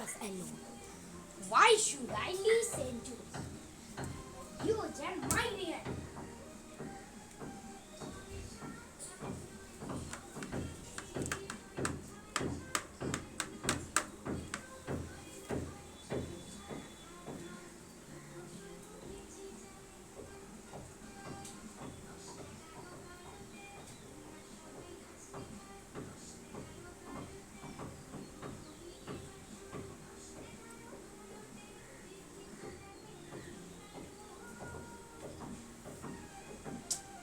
us alone. Why should I listen to you and my ear?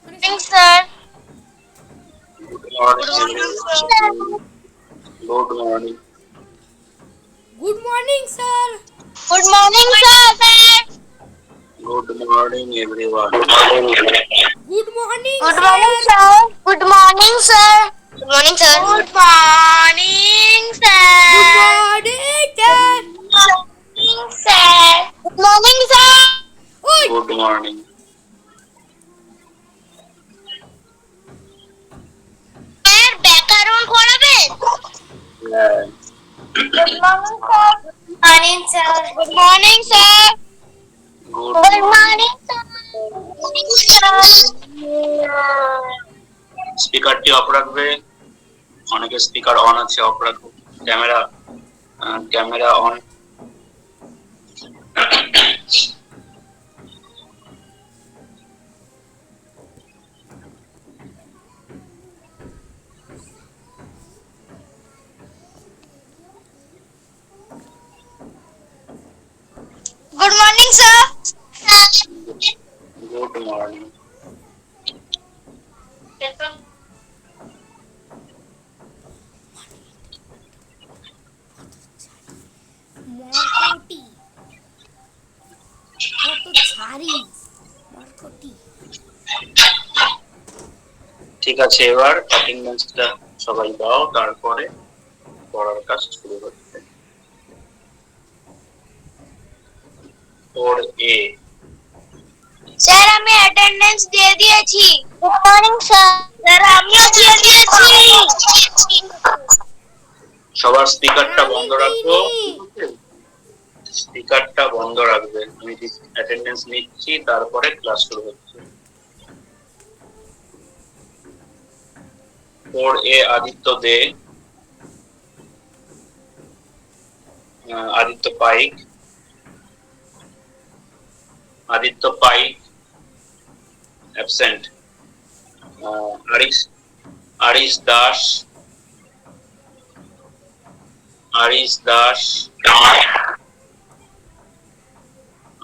Morning, sir. Good morning, Good morning, sir. everyone. Good morning. Good morning, sir. Good morning, sir. Good morning, everyone. Good morning, Good morning, sir. sir. Good morning, sir. Good morning, sir. Good morning, Good sir. morning, sir. Morning, sir. Good morning, sir. Oi! Good morning. Sir ব্যাকরণ পড়াবেন? Yes. Good morning, sir. Morning, sir. Good morning, sir. Good Good morning. morning, sir. Morning, sir. স্পিকারটি off রাখবে। অনেকে speaker on আছে, off রাখবে। Camera on. Good morning, sir. Good morning. মরকটি কত ছাড়ি মরকটি। ঠিক আছে, এবার অ্যাটেন্ডেন্সটা সবাই দাও, তারপরে পড়ার কাজ শুরু হচ্ছে। 4A। স্যার আমি অ্যাটেন্ডেন্স দিয়ে দিয়েছি। Good morning sir. স্যার আমিও দিয়ে দিয়েছি। সবার স্পিকারটা আমি বন্ধ রাখবো। দিইনি। স্পিকারটা বন্ধ রাখবে। আমি অ্যাটেন্ডেন্স নিচ্ছি, তারপরে ক্লাস শুরু হচ্ছে। 4A Aditya De, Aditya Paik, absent. আরিশ দাস,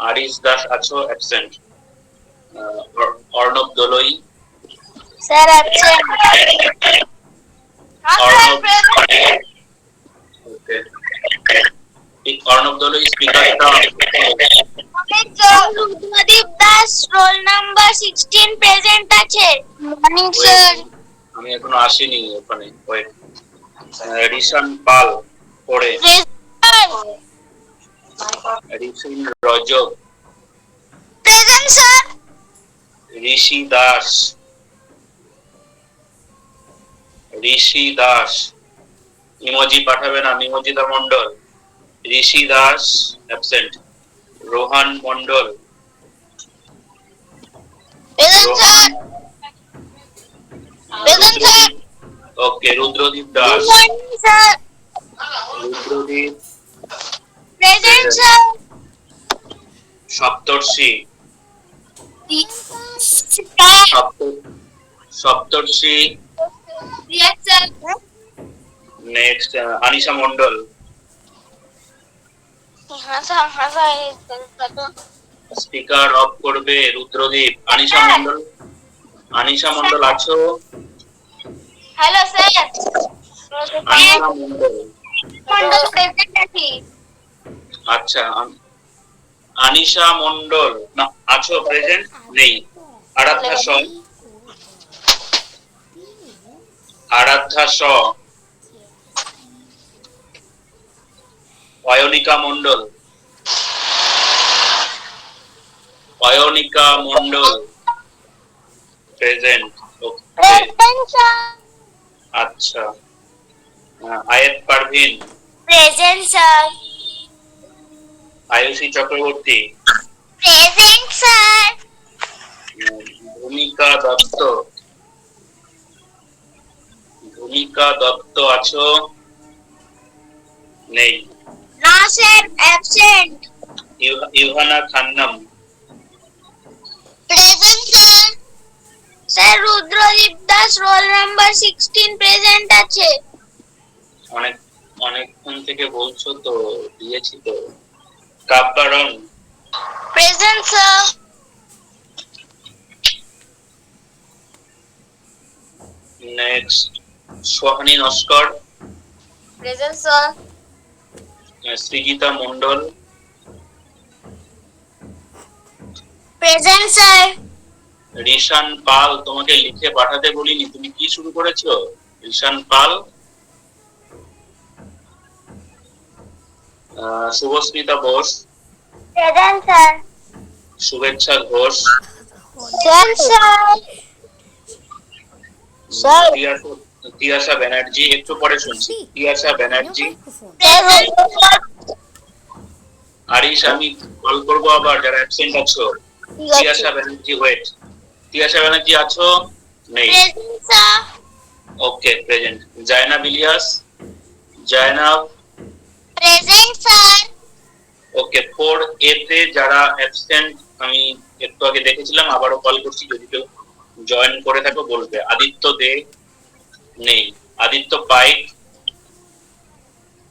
আরিশ দাস আছো, absent. Arnab Dolui, sir absent. Arnab, okay. Arnab Dolui স্পিকারটা। Rudradip Das roll number 16 present আছে। Morning sir. আমি এখনো আসিনি ওখানে। ওয়েট। রিশান পাল পড়ে। Rishin Rajab, present sir. Rishi Das, emoji পাঠাবে না, Nimjita Mondal. Rishi Das absent. Rohan Mondal, present sir. Present sir. Okay. Rudradip good Das, morning sir. Rudradip present present। Sir. Saptarshi, Saptarshi yes sir. Next. Anisha Mondal, speaker off করবে রুদ্রদীপ। আনিশা মন্ডল আছো? Hello sir. Anisha Mondal, Mondal present আছি। আচ্ছা। আনিশা মন্ডল না, আছো? প্রেজেন্ট নেই। Aradhya Shaw, Ayanika Mondal, present. Okay. Present sir. আচ্ছা। Ayat Parvin, present sir. Ayushi Chakraborty, present sir. Bhumika Dutta, Bhumika Dutta আছো? নেই। না sir, absent. Ivana Khannam, present sir. Sir Rudradip Das roll number 16 present আছে। অনেক অনেকক্ষণ থেকে বলছো তো, দিয়েছি তো। Kabbaran, present sir. Next Sohani Naskar, present sir. Srijita Mondal, present sir. Rishan Pal, তোমাকে লিখে পাঠাতে বলিনি, তুমি কি শুরু করেছো? Rishan Pal, Shubhasmita Bose, present sir. Shubhechchha Ghosh, sir sir. Sir. Tiyasha Banerjee, একটু পরে শুনছি। Tiyasha Banerjee, present sir. আরিশ, আমি কল করবো আবার যারা অ্যাবসেন্ট আছো। তিয়াশা ব্যানার্জি, ওয়েট। তিয়াশা ব্যানার্জি আছো? নেই। Present sir. Okay, present. Zainab Ilias, Zainab, present sir. ওকে। 4A তে যারা অ্যাবসেন্ট আমি একটু আগে দেখেছিলাম, আবারও কল করছি, যদি কেউ জয়েন করে থাকো বলবে। আদিত্য দে, নেই। আদিত্য পাইক,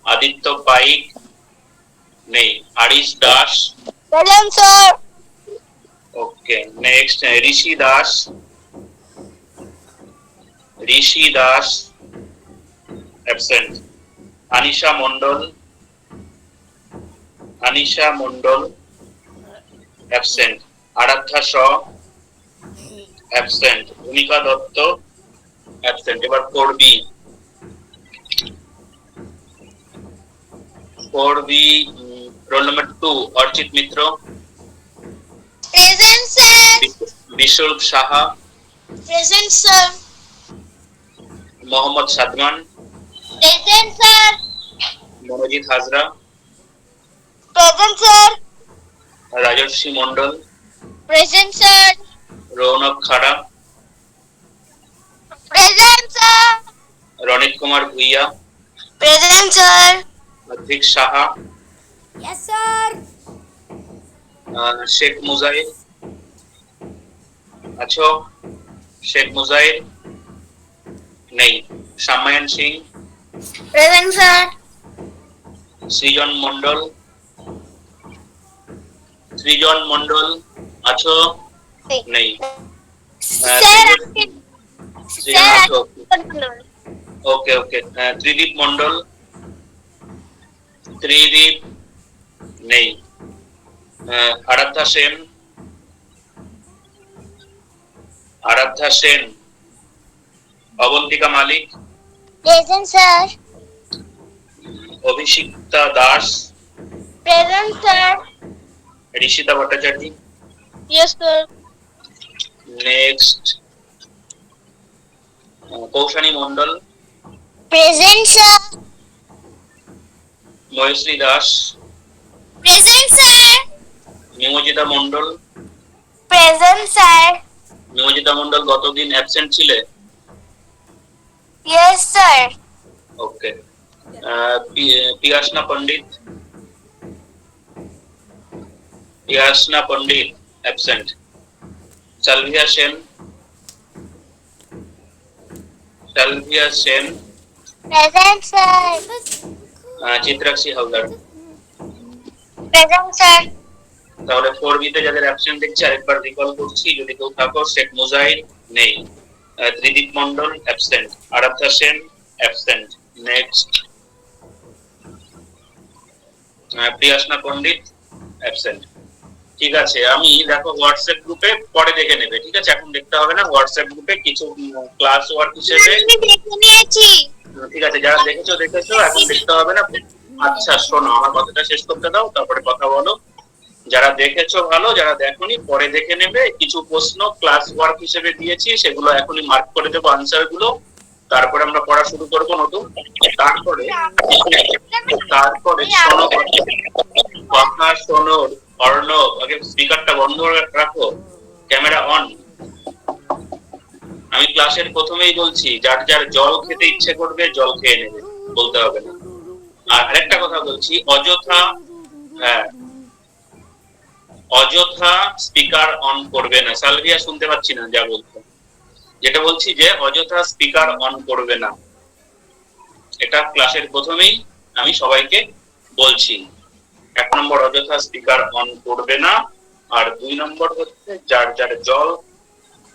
আদিত্য পাইক, নেই। Arish Das, present sir. Okay. Next Rishi Das, Rishi Das absent. Anisha Mondal, Anisha Mondal absent. Aradhya Shaw absent. Bhumika Dutta absent. এবার 4B, 4B roll number 2 Archit Mitra, present sir. Bishulka Saha, present sir. Mohammad Sadman, present sir. Manojit Hazra, present sir. Rajarshi Mondal, present sir. Rounak Khara, present sir. Ranit Kumar Bhuiya, present sir. Adhik Saha, Yes, sir. Sheikh মুজাহির আছো? শেখ মুজাহির নেই। সামায়ন সিং, প্রেজেন্ট স্যার। সৃজন মন্ডল, সৃজন মন্ডল আছো? নেই। স্যার সৃজন আছো? ওকে ওকে। ত্রিদীপ মন্ডল, ত্রিদীপ নেই। Aradhya Sen, Aradhya Sen, Abantika Malik, present sir. Abhishikta Das, present sir. Rishita Bhattacharya. Yes sir. Next Koushani Mondal, present sir. Moyshree Das, present sir. Nimjita Mondal, present sir. Nimjita Mondal গতদিন absent ছিলে? Yes sir. Okay. Piyasna Pandit, Piyasna Pandit absent. Salvia Sen, Salvia Sen, present sir. Chitrakshi Haldar. Present sir. তাহলে 4B তে যাদের অ্যাবসেন্ট দেখছি আরেকবার রিকল করছি, যদি কেউ থাকো। শেখ মুজাহির নেই। ত্রিদীপ মন্ডল অ্যাবসেন্ট। আরাধ্যা সেন অ্যাবসেন্ট। নেক্সট প্রিয়াসনা পণ্ডিত অ্যাবসেন্ট। ঠিক আছে, আমি দেখো হোয়াটসঅ্যাপ গ্রুপে পরে দেখে নেবে, ঠিক আছে? এখন দেখতে হবে না। হোয়াটসঅ্যাপ গ্রুপে কিছু ক্লাস ওয়ার্ক হিসেবে, আমি দেখে নিয়েছি। ঠিক আছে? যারা দেখেছো দেখেছো, এখন দেখতে হবে না। আচ্ছা শোনো, আমার কথাটা শেষ করতে দাও, তারপরে কথা বলো। যারা দেখেছো ভালো, যারা দেখোনি পরে দেখে নেবে। কিছু প্রশ্ন ক্লাস ওয়ার্ক হিসেবে দিয়েছি, সেগুলো এখনই মার্ক করে দেবো, আনসার গুলো। তারপরে আমরা পড়া শুরু করবো নতুন। তারপরে তারপরে শোনো কথা শোনো। অর্ণব, আগে স্পিকারটা বন্ধ রাখো, ক্যামেরা অন। আমি ক্লাসের প্রথমেই বলছি, যার যার জল খেতে ইচ্ছে করবে জল খেয়ে নেবে, বলতে হবে না। আর আরেকটা কথা বলছি, অযথা, হ্যাঁ, অযথা স্পিকার অন করবে না। সালভিয়া, শুনতে পাচ্ছি না যা বলছো। যেটা বলছি যে অযথা স্পিকার অন করবে না, এটা ক্লাসের প্রথমেই আমি সবাইকে বলছি। 1 নম্বর, অযথা স্পিকার অন করবে না। আর 2 নম্বর হচ্ছে, যার যার জল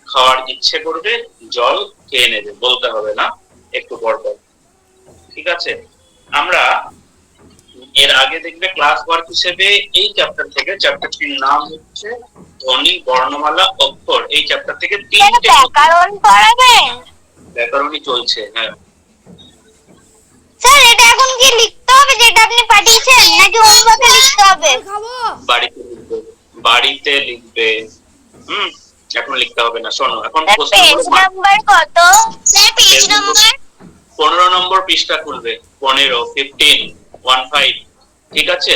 খাওয়ার ইচ্ছে করবে জল খেয়ে নেবে, বলতে হবে না একটু পর পর, ঠিক আছে? আমরা এর আগে দেখবে ক্লাস ওয়ার্ক হিসেবে এই চ্যাপ্টার থেকে, চ্যাপ্টারটির নাম হচ্ছে ধ্বনি, বর্ণমালা, অক্ষর। এই চ্যাপ্টার থেকে 3টে ব্যাকরণ পড়াবেন? ব্যাকরণই চলছে, হ্যাঁ। স্যার এটা এখন কি লিখতে হবে যেটা আপনি পাঠিয়েছেন, নাকি ওইভাবে লিখতে হবে? খাবো। বাড়িতে লিখবে, বাড়িতে লিখবে। এখন লিখতে হবে না। শোনো, এখন পেজ প্রশ্নগুলো নাম্বার কত? স্যার পেজ নাম্বার 15 নম্বর পৃষ্ঠা খুলবে। 15, 15, ঠিক আছে?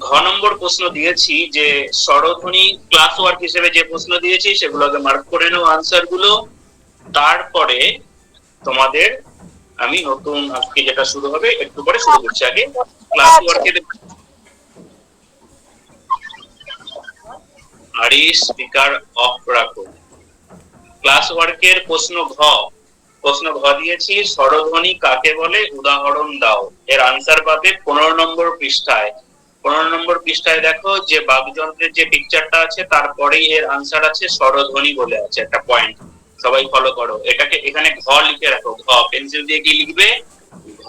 ঘ নম্বর প্রশ্ন দিয়েছি যে স্বরধ্বনি, ক্লাস ওয়ার্ক হিসেবে যে প্রশ্ন দিয়েছি সেগুলোকে মার্ক করে নাও, আনসার গুলো। তারপরে তোমাদের আমি নতুন আজকে যেটা শুরু হবে একটু পরে শুরু করছি। আগে ক্লাস ওয়ার্কের আরি স্পিকার অফ রাখো। ক্লাস ওয়ার্কের প্রশ্ন ঘ দিয়েছি, স্বরধ্বনি কাকে বলে উদাহরণ দাও। এর আনসার পাবে 15 নম্বর পৃষ্ঠায়। 15 নম্বর পৃষ্ঠায় দেখো যে বাকযন্ত্রের যে পিকচারটা আছে তারপরেই এর আনসার আছে স্বরধ্বনি বলে আছে একটা পয়েন্ট, সবাই ফলো করো। এটাকে এখানে ঘ লিখে রাখো। ঘ পেন্সিল দিয়ে কি লিখবে? ঘ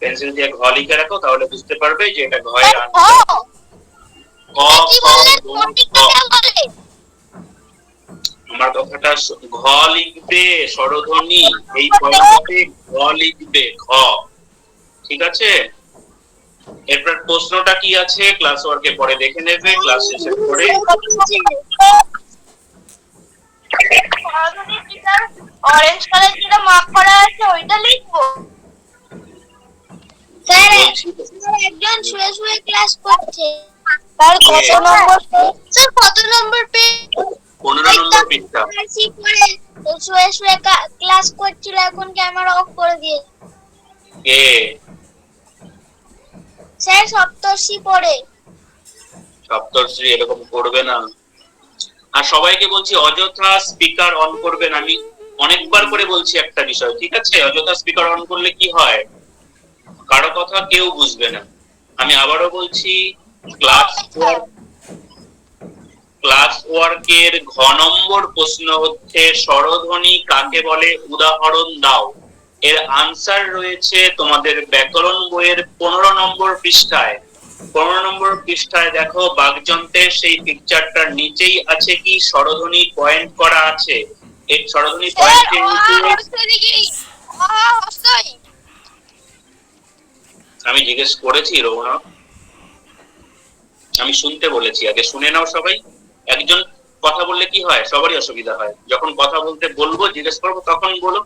পেন্সিল দিয়ে ঘ লিখে রাখো, তাহলে বুঝতে পারবে যে এটা ঘ এর আনসার। কি বললেন? কোনটা বলে? আমার কথাটা ঘ লিখবে, স্বরধ্বনি এই পয়েন্টে ঘ লিখবে, ঘ, ঠিক আছে? এরপর প্রশ্নটা কি আছে ক্লাস ওয়ার্কে পরে দেখে নেবে, ক্লাস শেষের পরে। অরেঞ্জ কালার যেটা মার্ক করা আছে ওইটা লিখবো? স্যার একজন শুয়ে শুয়ে ক্লাস করছে। স্যার কত নম্বর পেজ? স্যার কত নম্বর পেজ? 15 নম্বর পৃষ্ঠা। শুয়ে শুয়ে ক্লাস করছিল, এখন ক্যামেরা অফ করে দিয়ে। কে? স্যার সপ্তর্ষি পড়ে। সপ্তর্ষি এরকম করবে না। আর সবাইকে বলছি অযথা স্পিকার অন করবেন। আমি অনেকবার করে বলছি একটা বিষয়, ঠিক আছে? অযথা স্পিকার অন করলে কি হয়, কারো কথা কেউ বুঝবে না। আমি আবারও বলছি, ক্লাস ওয়ার্কের ঘ নম্বর প্রশ্ন হচ্ছে স্বরধ্বনি কাকে বলে উদাহরণ দাও। এর আনসার রয়েছে তোমাদের ব্যাকরণ বইয়ের 15 নম্বর পৃষ্ঠায়। 15 নম্বর পৃষ্ঠায় দেখো বাকযন্ত্রের সেই পিকচারটার নিচেই আছে কি স্বরধ্বনি পয়েন্ট করা আছে। এই স্বরধ্বনি পয়েন্টের নিচে আমি জিজ্ঞেস করেছি রৌনা, আমি শুনতে বলেছি, আগে শুনে নাও সবাই। একজন কথা বললে কি হয়, সবারই অসুবিধা হয়। যখন কথা বলতে বলবো, জিজ্ঞেস করবো, তখন বলো।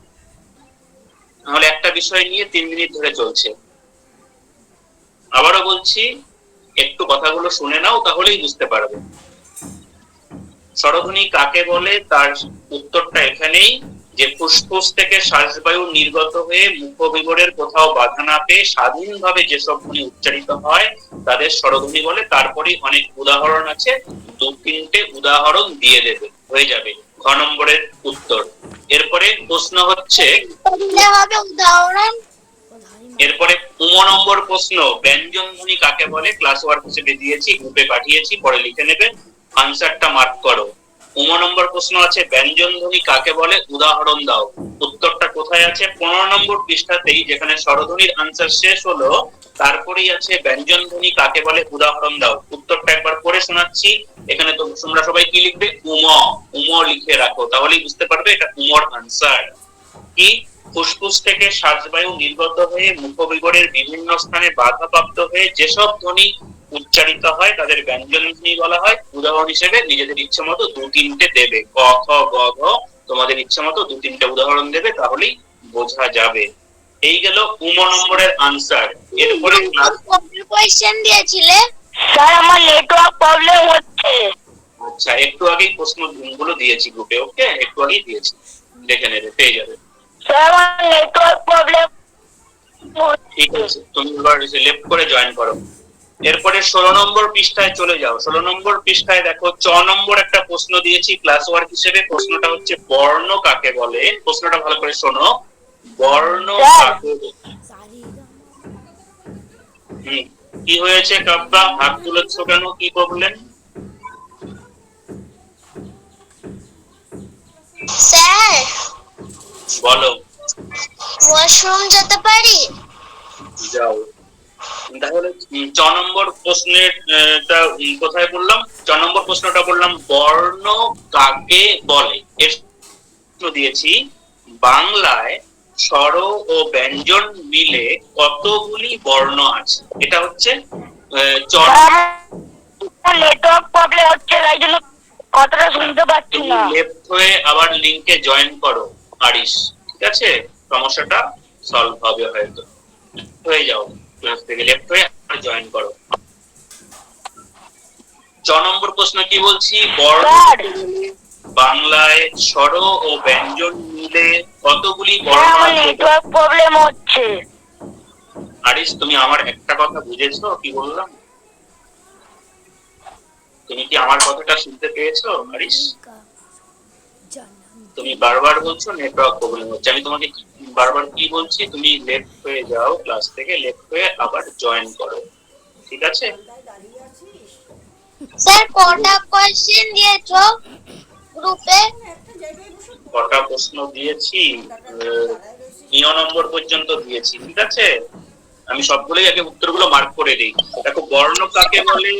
নাহলে একটা বিষয় নিয়ে 3 মিনিট ধরে চলছে। আবারও বলছি, একটু কথাগুলো শুনে নাও, তাহলেই বুঝতে পারবে। স্বরধ্বনি কাকে বলে তার উত্তরটা এখানেই, যে ফুসফুস থেকে শ্বাসবায়ু নির্গত হয়ে মুখবিবরের কোথাও বাধা না পেয়ে স্বাধীনভাবে যেসব ধ্বনি উচ্চারিত হয় তাদের স্বরধ্বনি বলে। তারপরেই অনেক উদাহরণ আছে, 2-3টে উদাহরণ দিয়ে দেবে, হয়ে যাবে ঘ নম্বরের উত্তর। এরপরে প্রশ্ন হচ্ছে, উদাহরণ। এরপরে 5 নম্বর প্রশ্ন, ব্যঞ্জন ধ্বনি কাকে বলে। ক্লাস ওয়ার্ক হিসেবে দিয়েছি, গ্রুপে পাঠিয়েছি, পরে লিখে নেবে, আনসারটা মার্ক করো। 5 নম্বর প্রশ্ন আছে ব্যঞ্জন ধ্বনি কাকে বলে উদাহরণ দাও। উত্তরটা কোথায় আছে? 15 নম্বর পৃষ্ঠাতেই, যেখানে স্বরধ্বনির আনসার শেষ হলো তারপরেই আছে ব্যঞ্জন ধ্বনি কাকে বলে উদাহরণ দাও। উত্তরটা একবার পড়ে শোনাচ্ছি। এখানে তো তোমরা সবাই কি লিখবে? উম লিখে রাখো, তাহলেই বুঝতে পারবে এটা উমর আনসার। কি? ফুসফুস থেকে শ্বাসবায়ু নির্গত হয়ে মুখবিবরের বিভিন্ন স্থানে বাধাপ্রাপ্ত হয়ে যেসব ধ্বনি উচ্চারিত হয় তাদের ব্যঞ্জন ধ্বনি বলা হয়। উদাহরণ হিসেবে নিজেদের ইচ্ছে মতো 2-3টে দেবে, ক, খ, গ, ঘ, তোমাদের ইচ্ছে মতো 2-3টে উদাহরণ দেবে, তাহলেই বোঝা যাবে। এই গেল 2 নম্বরের আনসার। এরপরে কোয়েশ্চেন দিয়েছিলে স্যার, আমার নেটওয়ার্ক প্রবলেম হচ্ছে। আচ্ছা, একটু আগেই প্রশ্নগুলো দিয়েছি গ্রুপে, ওকে, একটু আগেই দিয়েছি, দেখে নেবে, পেয়ে যাবে। স্যার, আমার নেটওয়ার্ক প্রবলেম। ঠিক আছে, তুমি এবার লেফট করে জয়েন করো। এরপরে 16 নম্বর পৃষ্ঠায় চলে যাও। 16 নম্বর পৃষ্ঠায় দেখো 6 নম্বর একটা প্রশ্ন দিয়েছি ক্লাস ওয়ার্ক হিসেবে। প্রশ্নটা হচ্ছে বর্ণ কাকে বলে। প্রশ্নটা ভালো করে শোনো, বর্ণ কাকে বলে। কি হয়েছে কাব্বা, হাত তুলেছ কেন, কি প্রবলেম? স্যার বলো। ওয়াশরুম যেতে পারি? যাও। তাহলে 6 নম্বর প্রশ্নের কোথায় বললাম? 6 নম্বর প্রশ্নটা বললাম বর্ণ কাকে বলে। এর দিয়েছি বাংলায় স্বর ও ব্যঞ্জন মিলে কতগুলি বর্ণ আছে। এটা হচ্ছে নেটওয়ার্ক প্রবলেম হচ্ছে, তাই জন্য কথাটা শুনতে পাচ্ছি না। লেফট হয়ে আবার লিংকে জয়েন করো আরিশ, ঠিক আছে? সমস্যাটা সলভ হবে হয়তো। হয়ে যাও, ক্লাস থেকে লেফট হয়ে আবার জয়েন করো। 6 নম্বর প্রশ্ন কি বলছি, বর্ণ বাংলায় স্বর ও ব্যঞ্জন মিলে কতগুলি বর্ণ আছে। নেটওয়ার্ক প্রবলেম হচ্ছে। আরিশ, তুমি আমার একটা কথা বুঝেছো কি বললাম? তুমি কি আমার কথাটা শুনতে পেয়েছো আরিশ? তুমি বারবার বলছো নেটওয়ার্ক প্রবলেম হচ্ছে। আমি তোমাকে বারবার কি বলছি, তুমি লেফট হয়ে যাও, ক্লাস থেকে লেফট হয়ে আবার জয়েন করো, ঠিক আছে? স্যার, কটা কোয়েশ্চেন দিয়েছো গ্রুপে? কটা প্রশ্ন দিয়েছি? 9 নম্বর পর্যন্ত দিয়েছি, ঠিক আছে? আমি সবগুলোই আগে উত্তরগুলো মার্ক করে দিই। দেখো, বর্ণ কাকে বলে।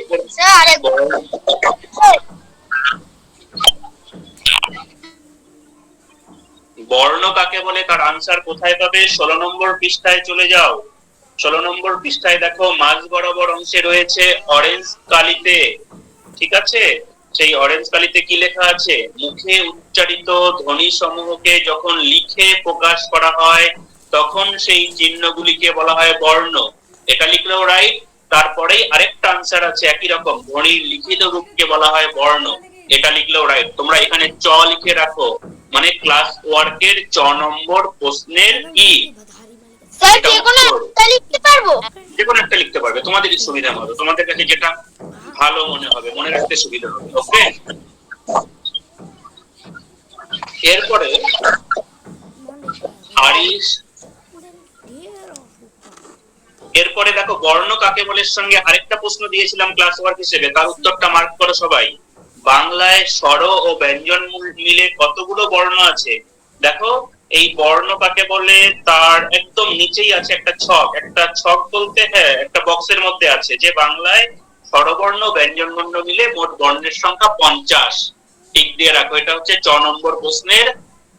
বর্ণ কাকে বলে তার আনসার কোথায় পাবে? 16 নম্বর পৃষ্ঠায় চলে যাও। 16 নম্বর পৃষ্ঠায় দেখো মাঝ বরাবর অংশে রয়েছে অরেঞ্জ কালিতে, ঠিক আছে? সেই অরেঞ্জ কালিতে কি লেখা আছে? মুখে উচ্চারিত ধ্বনি সমূহকে যখন লিখে প্রকাশ করা হয় তখন সেই চিহ্নগুলিকে বলা হয় বর্ণ। এটা লিখলেও রাইট। তারপরেই আরেকটা আনসার আছে একই রকম, ধ্বনির লিখিত রূপকে বলা হয় বর্ণ। এটা লিখলেও রাইট। তোমরা এখানে চ লিখে রাখো, মানে ক্লাস ওয়ার্কের 6 নম্বর প্রশ্নের কি। স্যার, যে কোনো একটা লিখতে পারবো? যে কোনো একটা লিখতে পারবে, তোমাদেরই সুবিধা হবে, তোমাদের কাছে যেটা ভালো মনে হবে, মনে রাখতে সুবিধা হবে, ওকে? এরপরে আরিশ, এরপরে দেখো বর্ণ কাকে বলে সঙ্গে আরেকটা প্রশ্ন দিয়েছিলাম ক্লাস ওয়ার্ক হিসেবে, তার উত্তরটা মার্ক করো সবাই। বাংলায় স্বর ও ব্যঞ্জন মিলে কতগুলো বর্ণ আছে। দেখো, এই বর্ণ কাকে বলে তার একদম নিচেই আছে একটা ছক। একটা ছক বলতে হ্যাঁ, একটা বক্সের মধ্যে আছে যে বাংলায় স্বরবর্ণ ব্যঞ্জন বর্ণ মিলে মোট বর্ণের সংখ্যা 50। ঠিক দিয়ে রাখো, এটা হচ্ছে 6 নম্বর প্রশ্নের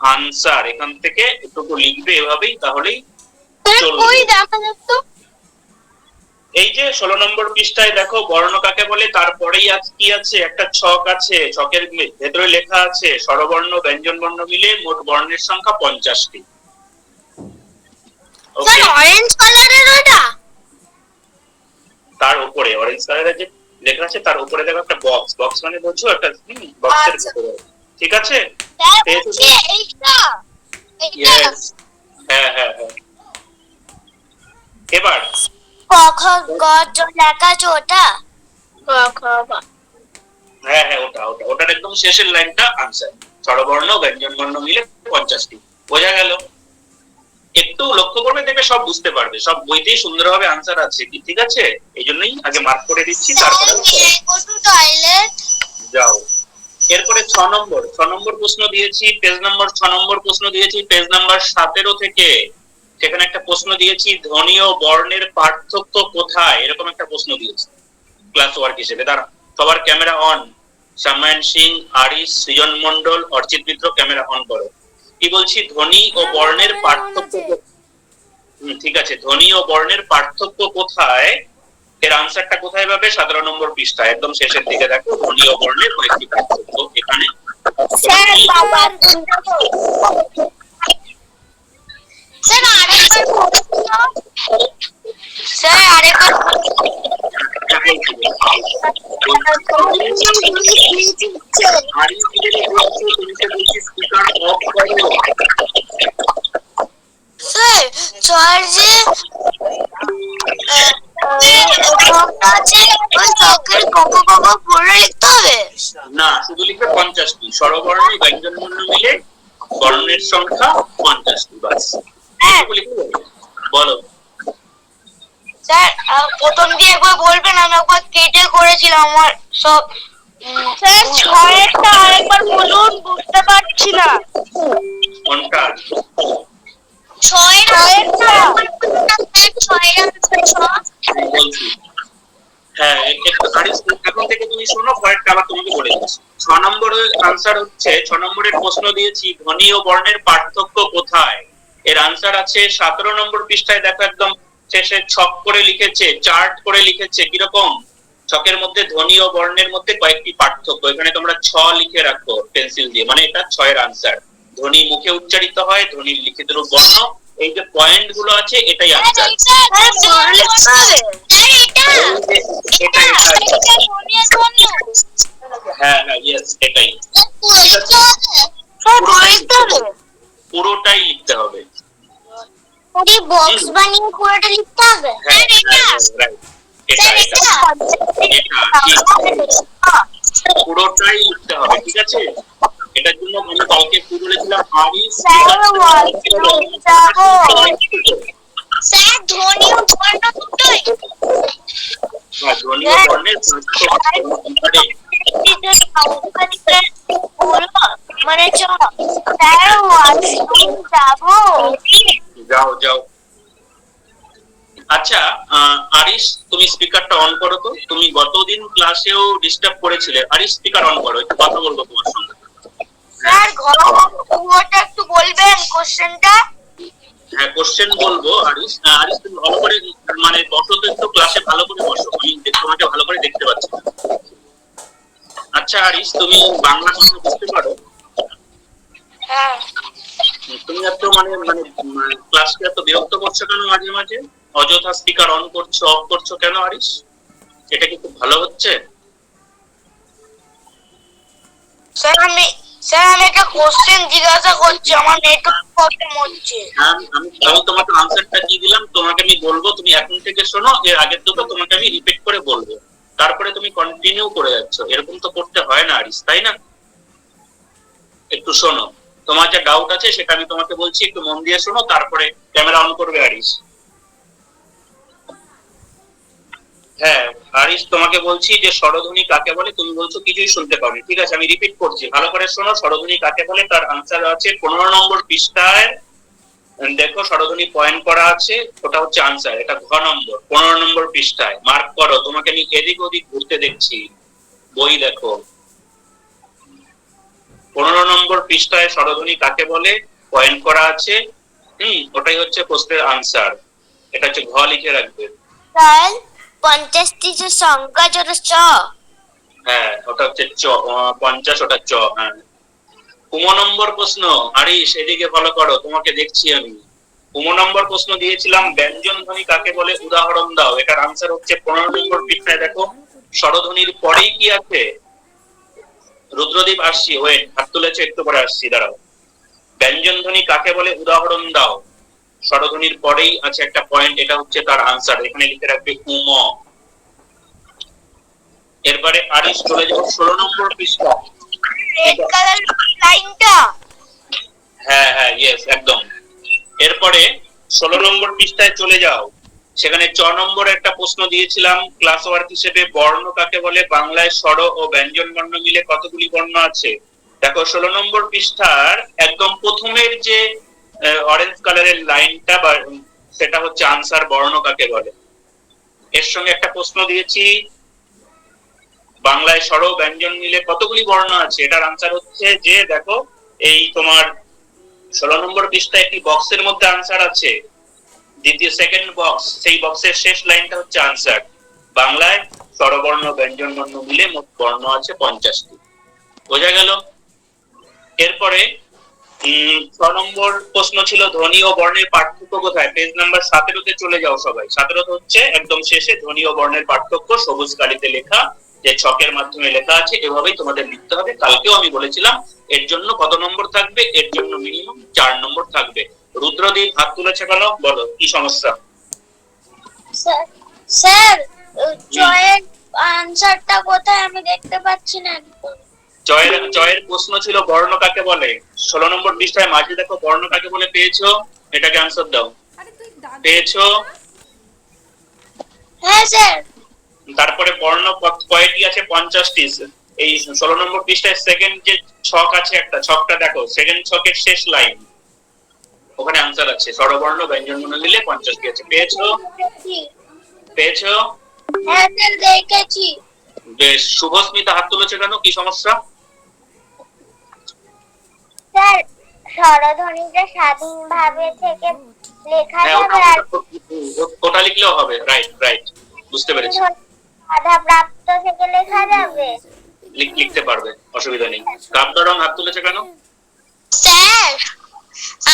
আনসার। এখান থেকে একটু লিখবে এভাবেই, তাহলেই চলবে। এই যে 16 নম্বর পৃষ্ঠায় দেখো বর্ণ কাকে বলে, তারপরেই কি আছে? একটা ছক আছে। ছকের ভেতরে লেখা আছে স্বরবর্ণ ব্যঞ্জন বর্ণ মিলে মোট বর্ণের সংখ্যা 50টি। স্যার, অরেঞ্জ কালারের ওটা? তার উপরে অরেঞ্জ কালারের যে লেখা আছে তার উপরে দেখো একটা বক্স। বক্স মানে বুঝছো, একটা বক্সের ভিতরে, ঠিক আছে? এইটা ইয়েস, হ্যাঁ হ্যাঁ হ্যাঁ। এবার ক খ গ চ লেখা আছে ওটা? ক খ গ, হ্যাঁ হ্যাঁ, ওটার একদম শেষের লাইনটা আনসার। স্বরবর্ণ ব্যঞ্জন বর্ণ মিলে 50টি। বোঝা গেল? একটু লক্ষ্য করবে, দেখবে সব বুঝতে পারবে। সব বইতেই সুন্দরভাবে আনসার আছে, কি ঠিক আছে? এই জন্যই আগে মার্ক করে দিচ্ছি, তারপরে যাও। এরপরে 6 নম্বর প্রশ্ন দিয়েছি, পেজ নম্বর 6 নম্বর প্রশ্ন দিয়েছি, পেজ নাম্বার 17 থেকে। সেখানে একটা প্রশ্ন দিয়েছি ধ্বনি ও বর্ণের পার্থক্য কোথায়, এরকম একটা প্রশ্ন দিয়েছি ক্লাস ওয়ার্ক হিসেবে। দাঁড়া, সবার camera on. Shyamayan Singh, Arish, Srijan Mondal, Archit Mitra, camera on করো। কি বলছি? ধ্বনি ও বর্ণের পার্থক্য। ঠিক আছে, ধ্বনি ও বর্ণের পার্থক্য কোথায়, এর আনসারটা কোথায় পাবে? 17 নম্বর পৃষ্ঠা একদম শেষের দিকে দেখো, ধ্বনি ও বর্ণের কয়েকটি পার্থক্য। এখানে স্যার বাবা, স্যার আরেকবার আরেকবার স্যার চার্জে আছে ওই চকের কোকো কোকো পড়ে লিখতে হবে না, শুধু লিখবে 50টি স্বরবর্ণ ব্যঞ্জনবর্ণ মিলে বর্ণের সংখ্যা 50টি, বাস। বলো স্যার প্রথম দিয়ে একবার বলবেন, আমি একবার কেটে করেছিলাম আমার সব। স্যার ছয়েরটা আরেকবার বলুন, বুঝতে পারছি না। কোনটা? ছয়েরটা বলছি। হ্যাঁ, এখন থেকে তুমি শোনো, পরেরটা আবার তোমাকে বলে দিচ্ছি। 6 নম্বরের আনসার হচ্ছে, 6 নম্বরের প্রশ্ন দিয়েছি ধ্বনি ও বর্ণের পার্থক্য কোথায়। এর আনসার আছে 17 নম্বর পৃষ্ঠায়। দেখো একদম শেষে ছক করে লিখেছে, চার্ট করে লিখেছে। কিরকম? ছকের মধ্যে ধ্বনি ও বর্ণের মধ্যে কয়েকটি পার্থক্য, এখানে তোমরা 6 লিখে রাখো পেন্সিল দিয়ে, মানে এটা 6 এর আনসার। ধ্বনি মুখে উচ্চারিত হয়, ধ্বনির লিখিত রূপ বর্ণ, এই যে পয়েন্ট গুলো আছে এটাই আনসার। হ্যাঁ হ্যাঁ, ইয়েস, এটাই। পুরোটাই লিখতে হবে। বক্স বানিয়ে পুরোটা লিখতে হবে। পুরোটাই লিখতে হবে, ঠিক আছে? এটার জন্য আমি কালকে কি বলেছিলাম, স্যার ধ্বনি ও বর্ণ দুটোই। ধ্বনি ও বর্ণের মানে যাও যাও। আচ্ছা আরিশ, তুমি স্পিকারটা অন করো তো। তুমি গতদিন ক্লাসেও ডিস্টার্ব করেছিলে। আরিশ, স্পিকার অন করো, একটু কথা বলবো তোমার সঙ্গে। স্যার ঘরটা একটু বলবেন কোশ্চেনটা? হ্যাঁ, কোশ্চেন বলবো। আরিশ, আরিশ তুমি ভালো করে মানে বসো তো, একটু ক্লাসে ভালো করে বসো, আমি তোমাকে ভালো করে দেখতে পাচ্ছি। আচ্ছা আরিশ, তুমি বাংলা কথা বুঝতে পারো? হ্যাঁ। তুমি এত মানে মানে ক্লাসকে এত বিরক্ত করছো কেন মাঝে মাঝে? অযথা স্পিকার অন করছো, অফ করছো কেন আরিশ? এটা কি খুব ভালো হচ্ছে? স্যার আমি একটা কোশ্চেন জিজ্ঞাসা করছি, আমার নেটওয়ার্ক প্রবলেম হচ্ছে। আমি তোমাকে আনসারটা দিয়ে দিলাম, তোমাকে আমি বলবো, তুমি এখন থেকে শোনো, এর আগের দুটো তোমাকে আমি রিপিট করে বলবো, তারপরে তুমি কন্টিনিউ করে যাচ্ছ। এরকম তো করতে হয় না আরিশ, তাই না? একটু শোনো, তোমার যা ডাউট আছে সেটা আমি তোমাকে বলছি, একটু মন দিয়ে শোনো, তারপরে ক্যামেরা অন করবে আরিশ। হ্যাঁ আরিশ, তোমাকে বলছি যে স্বরধ্বনি কাকে বলে। তুমি বলছো কিছুই শুনতে পাওনি, ঠিক আছে, আমি রিপিট করছি, ভালো করে শোনো। স্বরধ্বনি কাকে বলে, তার আনসার আছে 15 নম্বর পৃষ্ঠায়। দেখো স্বরধ্বনি পয়েন্ট করা আছে, ওটা হচ্ছে আনসার। এটা ঘ নম্বর, 15 নম্বর পৃষ্ঠায়। মার্ক করো, তোমাকে আমি এদিক ওদিক ঘুরতে দেখছি, বই দেখো। 15 নম্বর পৃষ্ঠায় স্বরধ্বনি কাকে বলে পয়েন্ট করা আছে। ওটাই হচ্ছে প্রশ্নের আনসার। এটা হচ্ছে ঘ, লিখে রাখবে। স্যার 50টি যে সংখ্যা যেটা চ। হ্যাঁ, ওটা হচ্ছে চ, 50, ওটা চ। হ্যাঁ, 15 নম্বর প্রশ্ন। আরিশ, এদিকে ফলো করো, তোমাকে দেখছি আমি। 15 নম্বর প্রশ্ন দিয়েছিলাম, ব্যঞ্জন ধ্বনি কাকে বলে, উদাহরণ দাও। এটার আনসার হচ্ছে 15 নম্বর পৃষ্ঠায়। দেখো স্বরধ্বনির পরেই কি আছে? রুদ্রদীপ, আসছি, ওয়েট, হাত তুলেছে, একটু পরে আসছি, দাঁড়াও। ব্যঞ্জন ধ্বনি কাকে বলে, উদাহরণ দাও। স্বরধ্বনির পরেই আছে একটা পয়েন্ট, এটা হচ্ছে তার আনসার। এখানে লিখে রাখবে উম। এরপরে আরিশ চলে যাও 16 নম্বর পৃষ্ঠা। রেড কালার লাইনটা। হ্যাঁ হ্যাঁ, ইয়েস, একদম। এরপরে 16 নম্বর পৃষ্ঠায় চলে যাও। সেখানে 6 নম্বর একটা প্রশ্ন দিয়েছিলাম ক্লাস ওয়ার্ক হিসেবে, বর্ণ কাকে বলে, বাংলায় স্বর ও ব্যঞ্জন বর্ণ মিলে কতগুলি বর্ণ আছে। দেখো 16 নম্বর পৃষ্ঠার একদম প্রথমের যে অরেঞ্জ কালারের লাইনটা, বা সেটা হচ্ছে আনসার, বর্ণ কাকে বলে। এর সঙ্গে একটা প্রশ্ন দিয়েছি, বাংলায় স্বর ও ব্যঞ্জন মিলে কতগুলি বর্ণ আছে। এটার আনসার হচ্ছে যে, দেখো এই তোমার 16 নম্বর পৃষ্ঠায় একটি বক্সের মধ্যে আনসার আছে, দ্বিতীয় সেকেন্ড বক্স, সেই বক্সের শেষ লাইনটা হচ্ছে আনসার। বাংলায় স্বরবর্ণ ব্যঞ্জন বর্ণ মিলে মোট বর্ণ আছে 50টি। বোঝা গেল? এরপরে নম্বর প্রশ্ন ছিল ধ্বনি ও বর্ণের পার্থক্য কোথায়? পেজ নাম্বার 17-তে চলে যাও সবাই। 17 হচ্ছে একদম শেষে ধ্বনি ও বর্ণের পার্থক্য, সবুজ কালিতে লেখা, যে ছকের মাধ্যমে লেখা আছে, এভাবেই তোমাদের লিখতে হবে। কালকেও আমি বলেছিলাম এর জন্য কত নম্বর থাকবে, এর জন্য মিনিমাম 4 নম্বর থাকবে। রুদ্রদীপ হাত তুলেছে কেন, বলো কি সমস্যা? স্যার জয়ের আনসারটা কোথায় আমি দেখতে পাচ্ছি না। জয়ের প্রশ্ন ছিল বর্ণ কাকে বলে। 16 নম্বর পৃষ্ঠায় মাঝে দেখো বর্ণ কাকে বলে, পেয়েছো? এটাকে আনসার দাও। পেয়েছো? হ্যাঁ স্যার। তারপরে বর্ণ কয়টি আছে? 50টি। এই 16 নম্বর পৃষ্ঠায় সেকেন্ড যে ছক আছে, একটা ছকটা দেখো, সেকেন্ড ছকের শেষ লাইন, ওখানে আনসার আছে। স্বরবর্ণ ব্যঞ্জন বর্ণ মিলে 50টি আছে। পেয়েছো? পেয়েছো? হ্যাঁ স্যার দেখেছি। বেশ। শুভস্মিতা হাত তুলেছে কেন, কি সমস্যা? স্যার স্বরধ্বনিটা স্বাধীনভাবে থেকে লেখা যাবে আর ওটা লিখলেও হবে। রাইট রাইট, বুঝতে পেরেছি। বাধা প্রাপ্ত থেকে লেখা যাবে। লিখতে পারবে, অসুবিধা নেই। কাবদারং হাত তুলেছে কেন? স্যার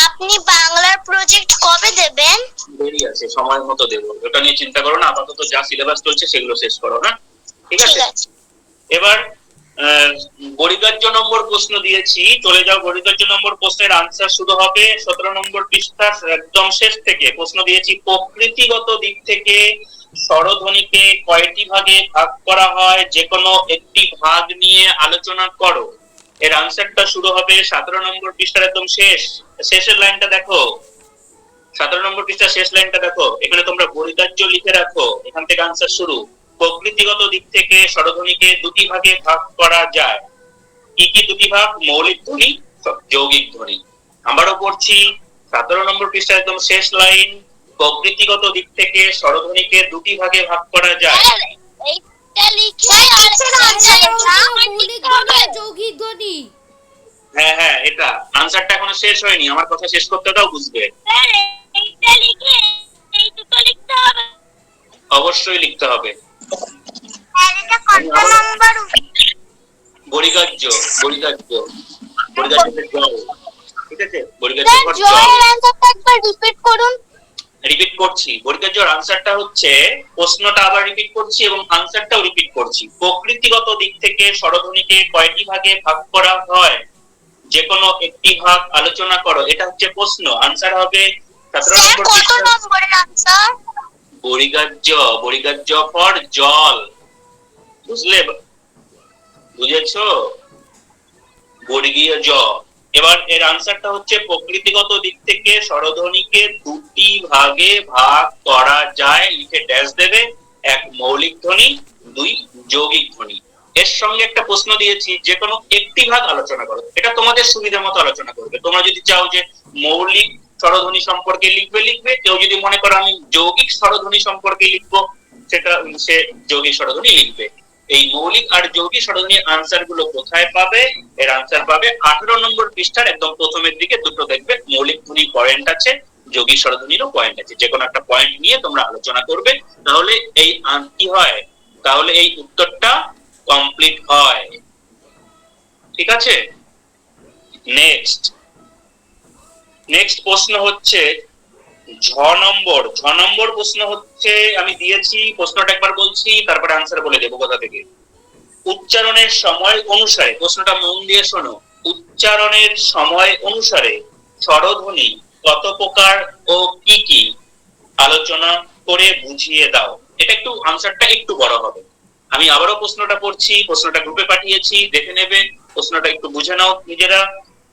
আপনি বাংলার প্রজেক্ট কবে দেবেন? দেরি আছে, সময় মতো দেবো, ওটা নিয়ে চিন্তা করো না। আপাতত যা সিলেবাস চলছে সেগুলো শেষ করো, না? ঠিক আছে। এবার গণিতজ্য নম্বর প্রশ্ন দিয়েছি, চলে যাও। গণিতজ্য নম্বর প্রশ্নের আনসার শুরু হবে 17 নম্বর পৃষ্ঠার একদম শেষ থেকে। প্রশ্ন দিয়েছি প্রকৃতিগত দিক থেকে স্বরধ্বনিকে কয়টি ভাগে ভাগ করা হয়, যে কোনো একটি ভাগ নিয়ে আলোচনা করো। এর আনসারটা শুরু হবে 17 নম্বর পৃষ্ঠার একদম শেষের লাইনটা দেখো। 17 নম্বর পৃষ্ঠার শেষ লাইনটা দেখো, এখানে তোমরা গণিতজ্য লিখে রাখো, এখান থেকে আনসার শুরু। প্রকৃতিগত দিক থেকে স্বরধ্বনিকে দুটি ভাগে ভাগ করা যায়। কি কি দুটি ভাগ? মৌলিক ধ্বনি, যৌগিক ধ্বনি। আবারও পড়ছি, 17 নম্বর পৃষ্ঠার একদম শেষ লাইন, প্রকৃতিগত দিক থেকে স্বরধ্বনিকে দুটি ভাগে ভাগ করা যায়। এইটা লিখে যৌগিক ধ্বনি। হ্যাঁ হ্যাঁ, এটা আনসারটা এখনো শেষ হয়নি, আমার কথা শেষ করতে দাও, বুঝবে। এইটা লিখে এই দুটো লিখতে হবে। অবশ্যই লিখতে হবে। আর এটা কত নাম্বার? বরিগাজ্য, বরিগাজ্য, বরিগাজ্যের জল। ঠিক আছে, বরিগাজ্য স্যার জয়ের আনসারটা একবার রিপিট করুন। রিপিট করছি। বরিগাজ্যের আনসারটা হচ্ছে, প্রশ্নটা আবার রিপিট করছি এবং আনসারটাও রিপিট করছি। প্রকৃতিগত দিক থেকে স্বরধ্বনিকে কয়টি ভাগে ভাগ করা হয়, যে কোনো একটি ভাগ আলোচনা করো। এটা হচ্ছে প্রশ্ন। আনসার হবে 17 নম্বর কত নম্বরের আনসার? বরিগাজ্য, বরিগাজ্য ফর জল। বুঝলে, বুঝেছো? বর্গীয় জ। এবার এর আনসারটা হচ্ছে প্রকৃতিগত দিক থেকে স্বরধ্বনিকে দুটি ভাগে ভাগ করা যায়, লিখে ড্যাশ দেবে। এক মৌলিক ধ্বনি, দুই যৌগিক ধ্বনি। এর সঙ্গে একটা প্রশ্ন দিয়েছি, যে কোনো একটি ভাগ আলোচনা করো। এটা তোমাদের সুবিধা মতো আলোচনা করবে। তোমরা যদি চাও যে মৌলিক স্বরধ্বনি সম্পর্কে লিখবে লিখবে, কেউ যদি মনে করো আমি যৌগিক স্বরধ্বনি সম্পর্কে লিখবো, সেটা সে যৌগিক স্বরধ্বনি লিখবে। এই মৌলিক আর যৌগিক স্বরধ্বনির আনসার গুলো কোথায় পাবে? এর আনসার পাবে 18 নম্বর পৃষ্ঠার একদম প্রথমের দিকে। দুটো দেখবে, মৌলিক ধ্বনি পয়েন্ট আছে, যৌগিক স্বরধ্বনিরও পয়েন্ট আছে। যে কোনো একটা পয়েন্ট নিয়ে তোমরা আলোচনা করবে, তাহলে এই কি হয়, তাহলে এই উত্তরটা কমপ্লিট হয়। ঠিক আছে। নেক্সট প্রশ্ন হচ্ছে ঝ নম্বর প্রশ্ন হচ্ছে, আমি দিয়েছি প্রশ্নটা একবার বলছি, তারপরে আনসার বলে দেবো কোথা থেকে। উচ্চারণের সময় অনুসারে, প্রশ্নটা মন দিয়ে শোনো, উচ্চারণের সময় অনুসারে স্বরধ্বনি কত প্রকার ও কি কি আলোচনা করে বুঝিয়ে দাও। এটা একটু আনসারটা একটু বড় হবে। আমি আবারও প্রশ্নটা পড়ছি, প্রশ্নটা গ্রুপে পাঠিয়েছি, দেখে নেবে। প্রশ্নটা একটু বুঝে নাও নিজেরা।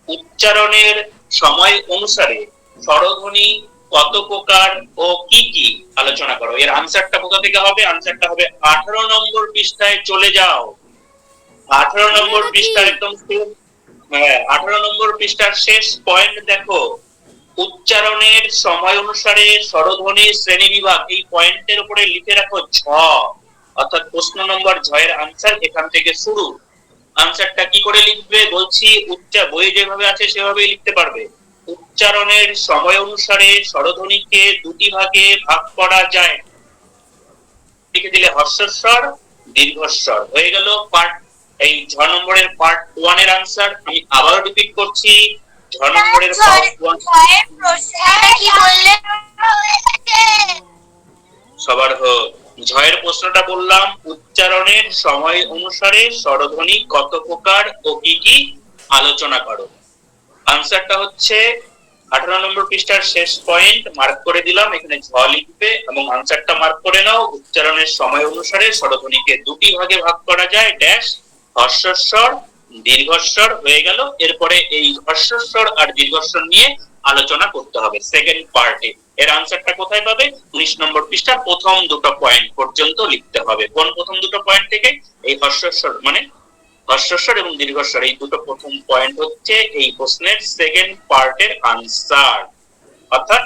উচ্চারণের সময় অনুসারে স্বরধ্বনি কত প্রকার ও কি কি আলোচনা করো। এর আনসারটা কোথা থেকে হবে? আনসারটা হবে 18 নম্বর পৃষ্ঠায় চলে যাও। 18 নম্বর পৃষ্ঠা একদম 18 নম্বর পৃষ্ঠার শেষ পয়েন্ট দেখো, উচ্চারণের সময় অনুসারে স্বরধ্বনির শ্রেণী বিভাগ। এই পয়েন্টের উপরে লিখে রাখো ঝ, অর্থাৎ প্রশ্ন নম্বর ঝ এর আনসার এখান থেকে শুরু। আনসারটা কি করে লিখবে বলছি, বইয়ে যেভাবে আছে সেভাবেই লিখতে পারবে। উচ্চারণের সময় অনুসারে স্বরধ্বনিকে দুটি ভাগে ভাগ করা যায়। লিখে দিলে হর্ষস্বর, দীর্ঘস্বর। হয়ে গেল পার্ট, এই 6 নম্বরের পার্ট 1 এর আনসার। আমি আবারও রিপিট করছি, ছ নম্বরের ফার্স্ট ওয়ান ছয়ের প্রশ্নটা কি বললে? সবার হোক। ঝয়ের প্রশ্নটা বললাম, উচ্চারণের সময় অনুসারে স্বরধ্বনি কত প্রকার ও কি কি আলোচনা করো। আনসারটা হচ্ছে 18 নম্বর পৃষ্ঠার শেষ পয়েন্ট মার্ক করে দিলাম, এখানে ঝ লিখবে এবং আনসারটা মার্ক করে নাও। উচ্চারণের সময় অনুসারে স্বরধ্বনিকে দুটি ভাগে ভাগ করা যায়, ড্যাশ হর্ষস্বর দীর্ঘস্বর হয়ে গেল। এরপরে এই হর্ষস্বর আর দীর্ঘস্বর নিয়ে আলোচনা করতে হবে সেকেন্ড পার্টে। এর আনসারটা কোথায় পাবে? 19 নম্বর পৃষ্ঠার প্রথম দুটো পয়েন্ট পর্যন্ত লিখতে হবে। কোন প্রথম দুটো পয়েন্ট থেকে? এই হর্ষস্বর মানে হর্ষস্বর এবং দীর্ঘস্বর, এই দুটো প্রথম পয়েন্ট হচ্ছে এই প্রশ্নের সেকেন্ড পার্টের আনসার। অর্থাৎ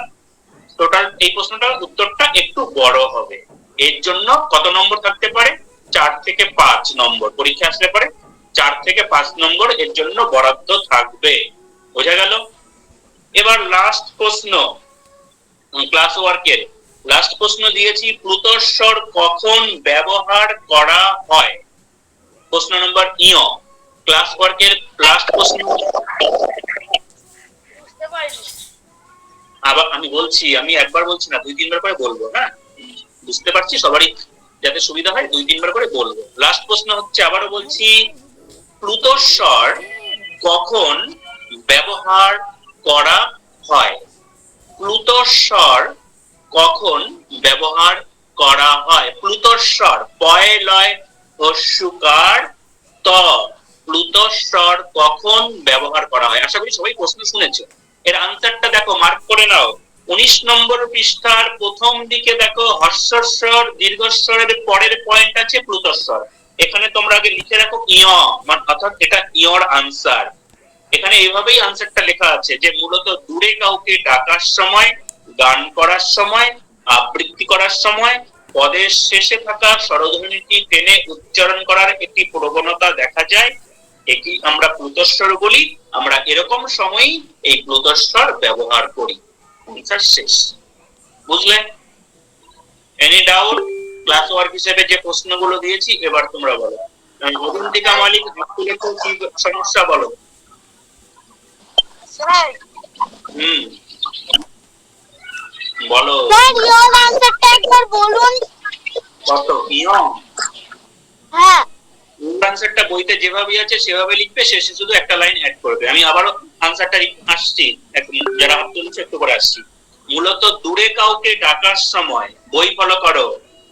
টোটাল এই প্রশ্নটার উত্তরটা একটু বড় হবে। এর জন্য কত নম্বর থাকতে পারে? 4 থেকে 5 নম্বর। পরীক্ষা আসলে পরে 4 থেকে 5 নম্বর এর জন্য বরাদ্দ থাকবে। বোঝা গেল? এবার লাস্ট প্রশ্ন, ক্লাস ওয়ার্কের লাস্ট প্রশ্ন দিয়েছি, প্লুতস্বর কখন ব্যবহার করা হয়? প্রশ্ন নম্বর ইয়, ক্লাস ওয়ার্কের লাস্ট প্রশ্ন। আবার আমি বলছি, আমি একবার বলছি না, 2-3 বার করে বলবো। হ্যাঁ, বুঝতে পারছি, সবারই যাতে সুবিধা হয় 2-3 বার করে বলবো। লাস্ট প্রশ্ন হচ্ছে, আবারও বলছি, প্লুতস্বর কখন ব্যবহার করা হয়? প্লুতস্বর কখন ব্যবহার করা হয়? প্লুতস্বর পয় লয় হস্যুকার ত, প্লুতস্বর কখন ব্যবহার করা হয়? আশা করি সবাই প্রশ্ন শুনেছো। এর আনসারটা দেখো, মার্ক করে নাও। 19 নম্বর পৃষ্ঠার প্রথম দিকে দেখো, হর্ষস্বর দীর্ঘস্বরের পরের পয়েন্ট আছে প্লুতস্বর। এখানে তোমরা আগে লিখে রাখো ইয়, অর্থাৎ এটা ইয়র আনসার। এখানে এইভাবেই আনসারটা লেখা আছে যে মূলত দূরে কাউকে ডাকার সময়, গান করার সময়, আবৃত্তি করার সময় পদের শেষে থাকা স্বরধ্বনিটি টেনে উচ্চারণ করার একটি প্রবণতা দেখা যায়, এটি আমরা প্লুতস্বর বলি। আমরা এরকম সময়ই এই প্লুতস্বর ব্যবহার করি। আনসার শেষ। বুঝলে? Any doubt? ক্লাস ওয়ার্ক হিসেবে যে প্রশ্নগুলো দিয়েছি এবার তোমরা বলো। অবন্তিকা মালিক, কি সমস্যা বলো? বলো। স্যার ইওর আনসারটা একবার বলুন। কত ইয়? হ্যাঁ, আনসারটা বইতে যেভাবে আছে সেভাবে লিখবে, শেষে শুধু একটা লাইন অ্যাড করবে। আমি আবারও আনসারটা আসছি, যারা হাত তুলছে একটু করে আসছি। মূলত দূরে কাউকে ডাকার সময়, বই ফলো করো,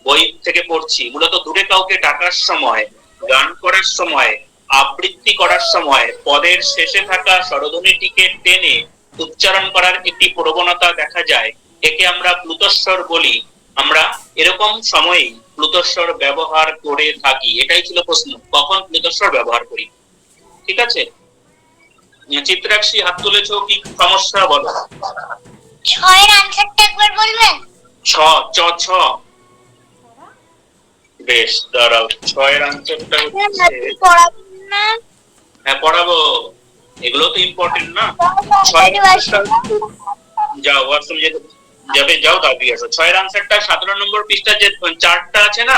বই থেকে পড়ছি। মূলত দূরে কাউকে ডাকার সময়, গান করার সময়, আবৃত্তি করার সময় পদের শেষে থাকা স্বরধ্বনিটিকে টেনে উচ্চারণ করার একটি প্রবণতা দেখা যায়, একে আমরা প্লুতস্বর বলি। আমরা এরকম সময়ে প্লুতস্বর ব্যবহার করে থাকি। এটাই ছিল প্রশ্ন, কখন প্লুতস্বর ব্যবহার করি। ঠিক আছে? চিত্রাক্ষী হাত তুলেছো, কি সমস্যা বলো? ছয়ের আনসারটা একবার বলবেন? ছ চ ছ। বেশ, দাঁড়াও, ছয়ের আনসারটা হচ্ছে, হ্যাঁ পড়াবো, এগুলো তো ইম্পর্টেন্ট না। ছয়ের যাও হোয়াটসঅ্যাপ যাবে, যাও দাবি আসো। ছয়ের আনসারটা 17 নম্বর পৃষ্ঠা যে চার্টটা আছে না,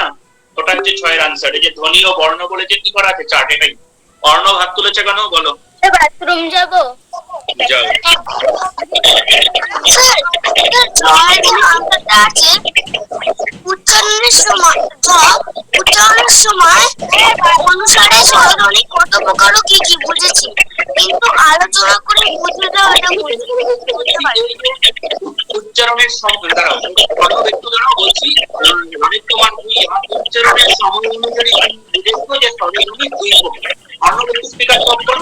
ওটা হচ্ছে ছয়ের আনসার। এই যে ধ্বনি ও বর্ণ বলে যে কি করা আছে চার্ট, এটাই। অর্ণব হাত তুলেছে কেন বলো? বাথরুম যাব। যাও। উচ্চারণের সময় অনুসারে স্বরধ্বনি কত প্রকার ও কি কি বুঝেছি, কিন্তু আলোচনা করে বুঝে দেওয়াটা বুঝতে পারিনি। উচ্চারণের সময়, দাঁড়াও অর্ণব একটু দাঁড়াও বলছি। অনেক তোমার উচ্চারণের সময় অনুযায়ী বুঝেছো যে স্বরধ্বনি দুই প্রকার। অর্ণব একটু স্পিকার অফ করো।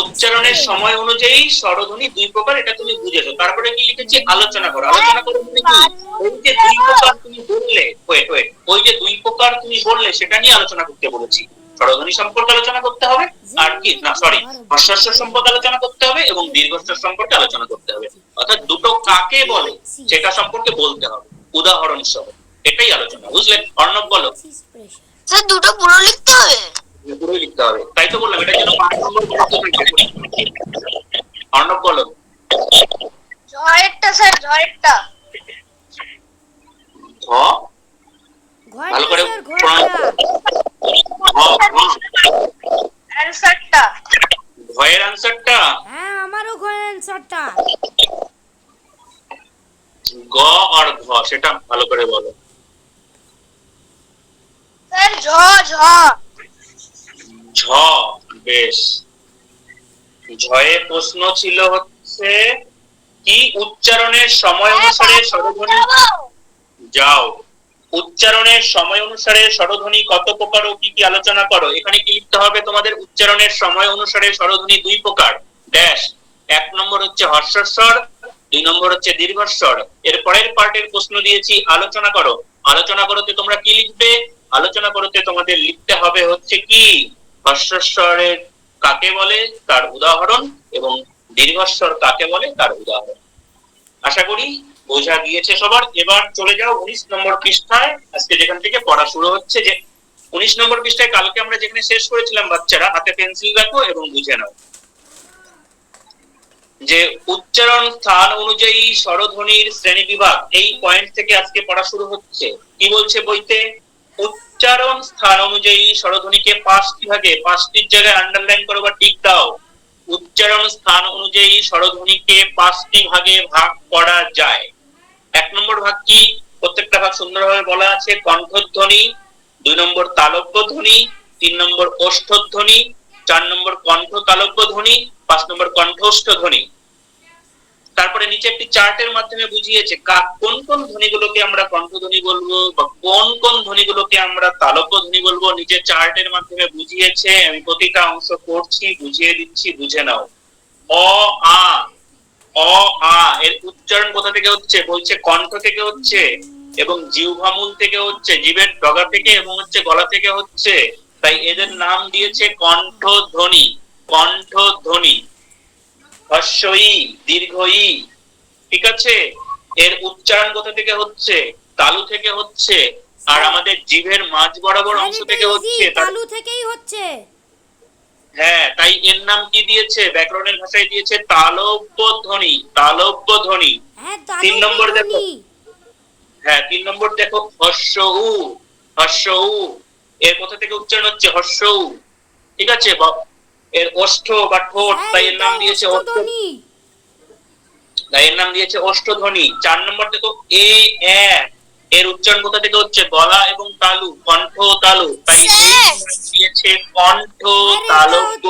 উচ্চারণের সময় অনুযায়ী স্বরধ্বনি দুই প্রকার, এটা তুমি বুঝেছো। তারপরে কি লিখেছি? আলোচনা করো। আলোচনা করে তুমি কি ওই যে দুই প্রকার তুমি বললে, ওই যে দুই প্রকার তুমি বললে সেটা নিয়ে আলোচনা করতে বলেছি। স্বরধ্বনি সম্পর্কে আলোচনা করতে হবে, আর কি না সরি হর্ষস্বর সম্পর্কে আলোচনা করতে হবে এবং দীর্ঘস্বর সম্পর্কে আলোচনা করতে হবে। অর্থাৎ দুটো কাকে বলে সেটা সম্পর্কে বলতে হবে উদাহরণ সহ। এটাই আলোচনা। বুঝলে? অর্ণব বলো। স্যার দুটো পুরো লিখতে হবে? পুরো লিখতে হবে, তাই তো বললাম। এটার জন্য 5 নম্বর থাকবে। অর্ণব বলো। ঝড়েরটা স্যার, ঝড়েরটা ধ, ভালো করে অ্যানসারটা। ঘয়ের আনসারটা হ্যাঁ আমারও ঘরের অ্যান্সারটা। গ আর ঘ, সেটা ভালো করে বলো। স্যার ঝ ঝ ঝ, বেশ। ঝয়ে প্রশ্ন ছিল হচ্ছে কি উচ্চারণের সময় অনুসারে স্বরধ্বনি, যাও, উচ্চারণের সময় অনুসারে স্বরধ্বনি কত প্রকার ও কি কি আলোচনা করো। এখানে কি লিখতে হবে তোমাদের? উচ্চারণের সময় অনুসারে স্বরধ্বনি দুই প্রকার, ড্যাশ। এক নম্বর হচ্ছে হর্ষস্বর, দুই নম্বর হচ্ছে দীর্ঘস্বর। এর পরের পার্টের প্রশ্ন দিয়েছি আলোচনা করো। আলোচনা করতে তোমরা কি লিখবে? আলোচনা করতে তোমাদের লিখতে হবে হচ্ছে কি হর্ষস্বরের কাকে বলে তার উদাহরণ এবং দীর্ঘস্বর কাকে বলে তার উদাহরণ। আশা করি বোঝা গিয়েছে সবার। এবার চলে যাও 19 নম্বর পৃষ্ঠায়। আজকে যেখান থেকে পড়া শুরু হচ্ছে, যে 19 নম্বর পৃষ্ঠায় কালকে আমরা যেখানে শেষ করেছিলাম, বাচ্চারা হাতে পেন্সিল রাখো এবং বুঝে নাও যে উচ্চারণ স্থান অনুযায়ী স্বরধ্বনির শ্রেণী বিভাগ, এই পয়েন্ট থেকে আজকে পড়া শুরু হচ্ছে। কি বলছে বইতে? উচ্চারণ স্থান অনুযায়ী স্বরধ্বনিকে 5টি ভাগে, 5টির জায়গায় আন্ডারলাইন করো বা টিক দাও। উচ্চারণ স্থান অনুযায়ী স্বরধ্বনিকে 5টি ভাগে ভাগ করা যায়। 1 নম্বর ভাগ কি? প্রত্যেকটা ভাগ সুন্দরভাবে বলা আছে। কণ্ঠধ্বনি, 2 নম্বর তালব্য ধ্বনি, 3 নম্বর ওষ্ঠধ্বনি, 4 নম্বর কণ্ঠ তালব্য ধ্বনি, 5 নম্বর কণ্ঠস্থ ধ্বনি। তারপরে নিচে একটি চার্টের মাধ্যমে বুঝিয়েছে কোন কোন ধ্বনিগুলোকে আমরা কণ্ঠধ্বনি বলবো বা কোন কোন ধ্বনিগুলোকে আমরা তালব্য ধ্বনি বলবো। নিচে চার্টের মাধ্যমে বুঝিয়েছে, আমি প্রতিটা অংশ পড়ছি, বুঝিয়ে দিচ্ছি, বুঝে নাও। অ আ, অ আ এর উচ্চারণ কোথা থেকে হচ্ছে? বলছে কণ্ঠ থেকে হচ্ছে এবং জিহ্বামূল থেকে হচ্ছে, জিভের ডগা থেকে এবং হচ্ছে গলা থেকে হচ্ছে। তাই এদের নাম দিয়েছে কণ্ঠধ্বনি। কণ্ঠধ্বনি, হ্রস্ব ই, দীর্ঘ ই, ঠিক আছে। এর উচ্চারণ কোথা থেকে হচ্ছে? তালু থেকে হচ্ছে, আর আমাদের জিভের মাঝ বরাবর অংশ থেকে হচ্ছে। তালু থেকেই হচ্ছে। হ্যাঁ, তাই এর নাম কি দিয়েছে? ব্যাকরণের ভাষায় দিয়েছে তালব্য ধ্বনি। তালব্য ধ্বনি। হ্যাঁ 3 নম্বর দেখো, হ্যাঁ 3 নম্বর দেখো হর্ষ উ। হর্ষ উ এর কোথা থেকে উচ্চারণ হচ্ছে? হর্ষ উ, ঠিক আছে। এর ওষ্ঠ বা ঠোঁট, তাই এর নাম দিয়েছে ওষ্ঠধ্বনি। তাই এর নাম দিয়েছে ওষ্ঠধ্বনি। 4 নম্বর দেখো এ এ এর উচ্চারণ কোথা থেকে হচ্ছে? গলা এবং তালু, কণ্ঠ তালু, তাই দিয়েছে কণ্ঠ তালব্য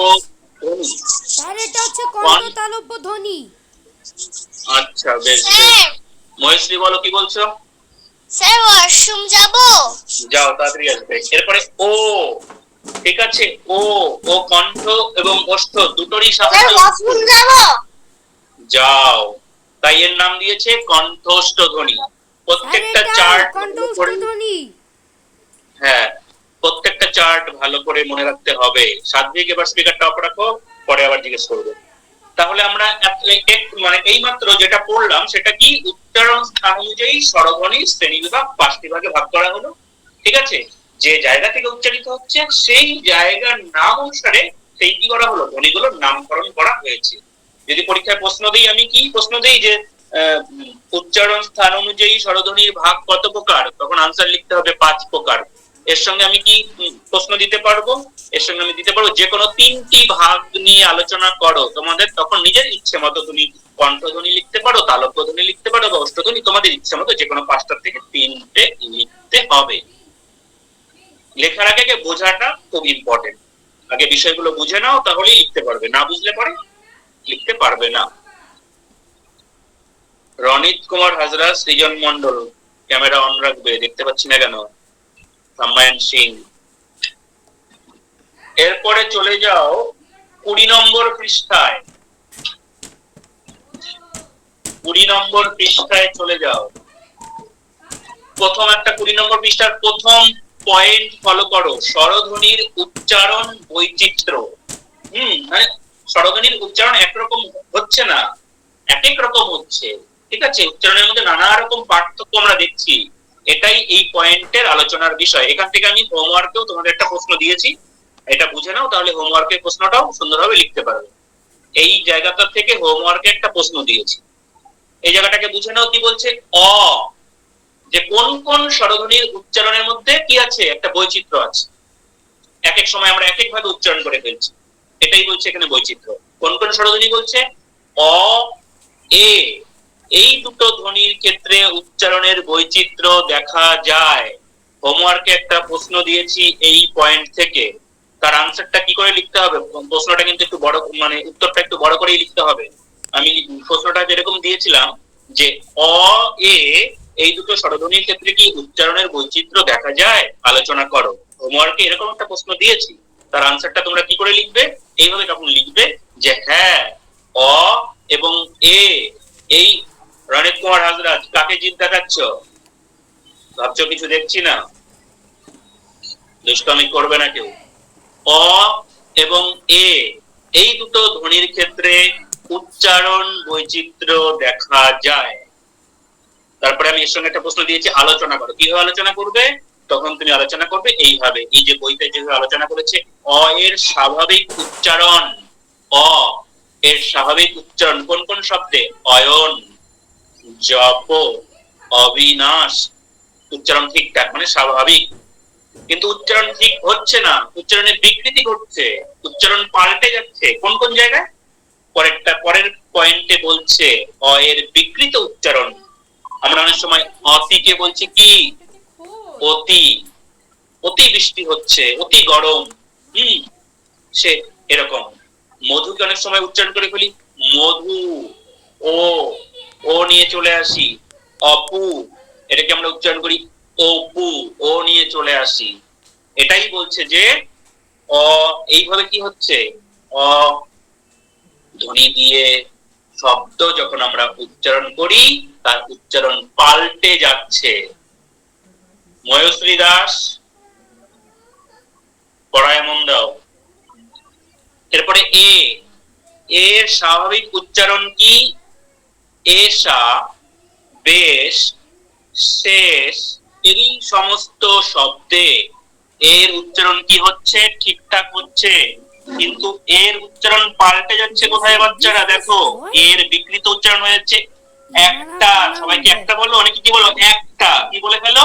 ধ্বনি। স্যার এটা হচ্ছে কণ্ঠ তালব্য ধ্বনি। আচ্ছা বেশ। মহেশশ্রী বলো কি বলছো? স্যার ওয়াশরুম যাব। যাও, তাড়াতাড়ি আসবে। এরপরে ও, ঠিক আছে। ও, ও কণ্ঠ এবং ওষ্ঠ দুটোরই স্যার সাহায্যে ওয়াশরুম যাব। যাও, তাই এর নাম দিয়েছে কণ্ঠস্থ ধ্বনি। প্রত্যেকটা চার্ট কণ্ঠস্থ ধ্বনি। হ্যাঁ, প্রত্যেকটা চার্ট ভালো করে মনে রাখতে হবে। সাত্বিক এবার স্পিকারটা অফ রাখো, পরে আবার জিজ্ঞেস করবো। তাহলে আমরা মানে এই মাত্র যেটা পড়লাম সেটা কি? উচ্চারণ স্থান অনুযায়ী স্বরধ্বনির শ্রেণীবিভাগ 5টি ভাগে ভাগ করা হলো, ঠিক আছে। যে জায়গা থেকে উচ্চারিত হচ্ছে সেই জায়গার নাম অনুসারে সেই কি করা হলো? ধ্বনিগুলোর নামকরণ করা হয়েছে। যদি পরীক্ষায় প্রশ্ন দেই, আমি কি প্রশ্ন দেই যে উচ্চারণ স্থান অনুযায়ী স্বরধ্বনির ভাগ কত প্রকার, তখন আনসার লিখতে হবে 5 প্রকার। এর সঙ্গে আমি কি প্রশ্ন দিতে পারবো? এর সঙ্গে আমি দিতে পারবো যে কোনো 3টি ভাগ নিয়ে আলোচনা করো। তোমাদের তখন নিজের ইচ্ছে মতো তুমি কণ্ঠধ্বনি লিখতে পারো, তালব্য ধ্বনি লিখতে পারো বা ওষ্ঠধ্বনি, তোমাদের ইচ্ছে মতো যে কোনো 5টার থেকে 3টে লিখতে হবে। লেখার আগে বোঝাটা খুব ইম্পর্টেন্ট। আগে বিষয়গুলো বুঝে নাও, তাহলেই লিখতে পারবে। না বুঝলে পরে লিখতে পারবে না। রনিত কুমার হাজরা, সৃজন মন্ডল, ক্যামেরা অন রাখবে, দেখতে পাচ্ছি না কেন। সাম্মায়ন সিং। এরপরে চলে যাও 20 নম্বর পৃষ্ঠায়। 20 নম্বর পৃষ্ঠায় চলে যাও। প্রথম একটা 20 নম্বর পৃষ্ঠার প্রথম পয়েন্ট ফলো করো, স্বরধ্বনির উচ্চারণ বৈচিত্র্য। মানে স্বরধ্বনির উচ্চারণ একরকম হচ্ছে না, এক এক রকম হচ্ছে, ঠিক আছে। উচ্চারণের মধ্যে নানা রকম পার্থক্য আমরা দেখছি। এটাই এই পয়েন্টের আলোচনার বিষয়। এখান থেকে আমি হোমওয়ার্কেও তোমাদের একটা প্রশ্ন দিয়েছি, এটা বুঝে নাও, তাহলে হোমওয়ার্কের প্রশ্নটাও সুন্দরভাবে লিখতে পারবে। এই জায়গাটা থেকে হোমওয়ার্কে একটা প্রশ্ন দিয়েছি, এই জায়গাটাকে বুঝে নাও। কি বলছে? অ, যে কোন কোন স্বরধ্বনির উচ্চারণের মধ্যে কি আছে? একটা বৈচিত্র্য আছে। এক এক সময় আমরা এক এক ভাবে উচ্চারণ করে ফেলছি। এটাই বলছে এখানে বৈচিত্র্য। কোন কোন স্বরধ্বনি বলছে? অ, এ, এই দুটো ধ্বনির ক্ষেত্রে উচ্চারণের বৈচিত্র্য দেখা যায়। হোমওয়ার্কে একটা প্রশ্ন দিয়েছি এই পয়েন্ট থেকে, তার আনসারটা কি করে লিখতে হবে, প্রশ্নটা কিন্তু একটু বড়, মানে উত্তরটা একটু বড় করেই লিখতে হবে। আমি প্রশ্নটা যেরকম দিয়েছিলাম যে অ, এ, এই দুটো স্বরধ্বনির ক্ষেত্রে কি উচ্চারণের বৈচিত্র্য দেখা যায়, আলোচনা করো। হোমওয়ার্কে এরকম একটা প্রশ্ন দিয়েছি, তার আনসারটা তোমরা কি করে লিখবে? এইভাবে তখন লিখবে যে হ্যাঁ, অ এবং এ, এই রণিত কুমার হাজরাজ কাকে জিত দেখাচ্ছ? ভাবছো কিছু দেখছি না, দুষ্টামি করবে না কেউ। অ এবং এ, এই দুটো ধ্বনির ক্ষেত্রে উচ্চারণ বৈচিত্র্য দেখা যায়। তারপরে আমি এর সঙ্গে একটা প্রশ্ন দিয়েছি, আলোচনা করো। কিভাবে আলোচনা করবে? তখন তুমি আলোচনা করবে এইভাবে, এই যে বইতে যেভাবে আলোচনা করেছে, অ এর স্বাভাবিক উচ্চারণ, অ এর স্বাভাবিক উচ্চারণ কোন কোন শব্দে? অয়ন, জপ, অবিনাশ। উচ্চারণ ঠিকঠাক মানে স্বাভাবিক, কিন্তু উচ্চারণ ঠিক হচ্ছে না, উচ্চারণের বিকৃতি ঘটছে, উচ্চারণ পাল্টে যাচ্ছে। কোন কোন জায়গায়? পরের পয়েন্টে বলছে অ এর বিকৃত উচ্চারণ। আমরা অনেক সময় অতিকে বলছি কি? অতি, অতি বৃষ্টি হচ্ছে, অতি গরম। সে এরকম। মধুকে অনেক সময় উচ্চারণ করে ফেলি মধু, ও, ও নিয়ে চলে আসি। অপু, এটাকে আমরা উচ্চারণ করি অপু, ও নিয়ে চলে আসি। এটাই বলছে যে অ, এইভাবে কি হচ্ছে, অ ধ্বনি দিয়ে শব্দ যখন আমরা উচ্চারণ করি, তার উচ্চারণ পাল্টে যাচ্ছে। ময়শ্রী দাস, পড়ায় মন দাও। এরপরে এ, এর স্বাভাবিক উচ্চারণ কি? এসা, বেশ, শেষ, এই সমস্ত শব্দে এর উচ্চারণ কি হচ্ছে? ঠিকঠাক হচ্ছে, কিন্তু এর উচ্চারণ পাল্টে যাচ্ছে। কোথায় বাচ্চারা? দেখো, এর বিকৃত উচ্চারণ হয়ে যাচ্ছে একটা। সবাইকে একটা বলো, অনেকে কি বলো? একটা, কি বলে ফেলো?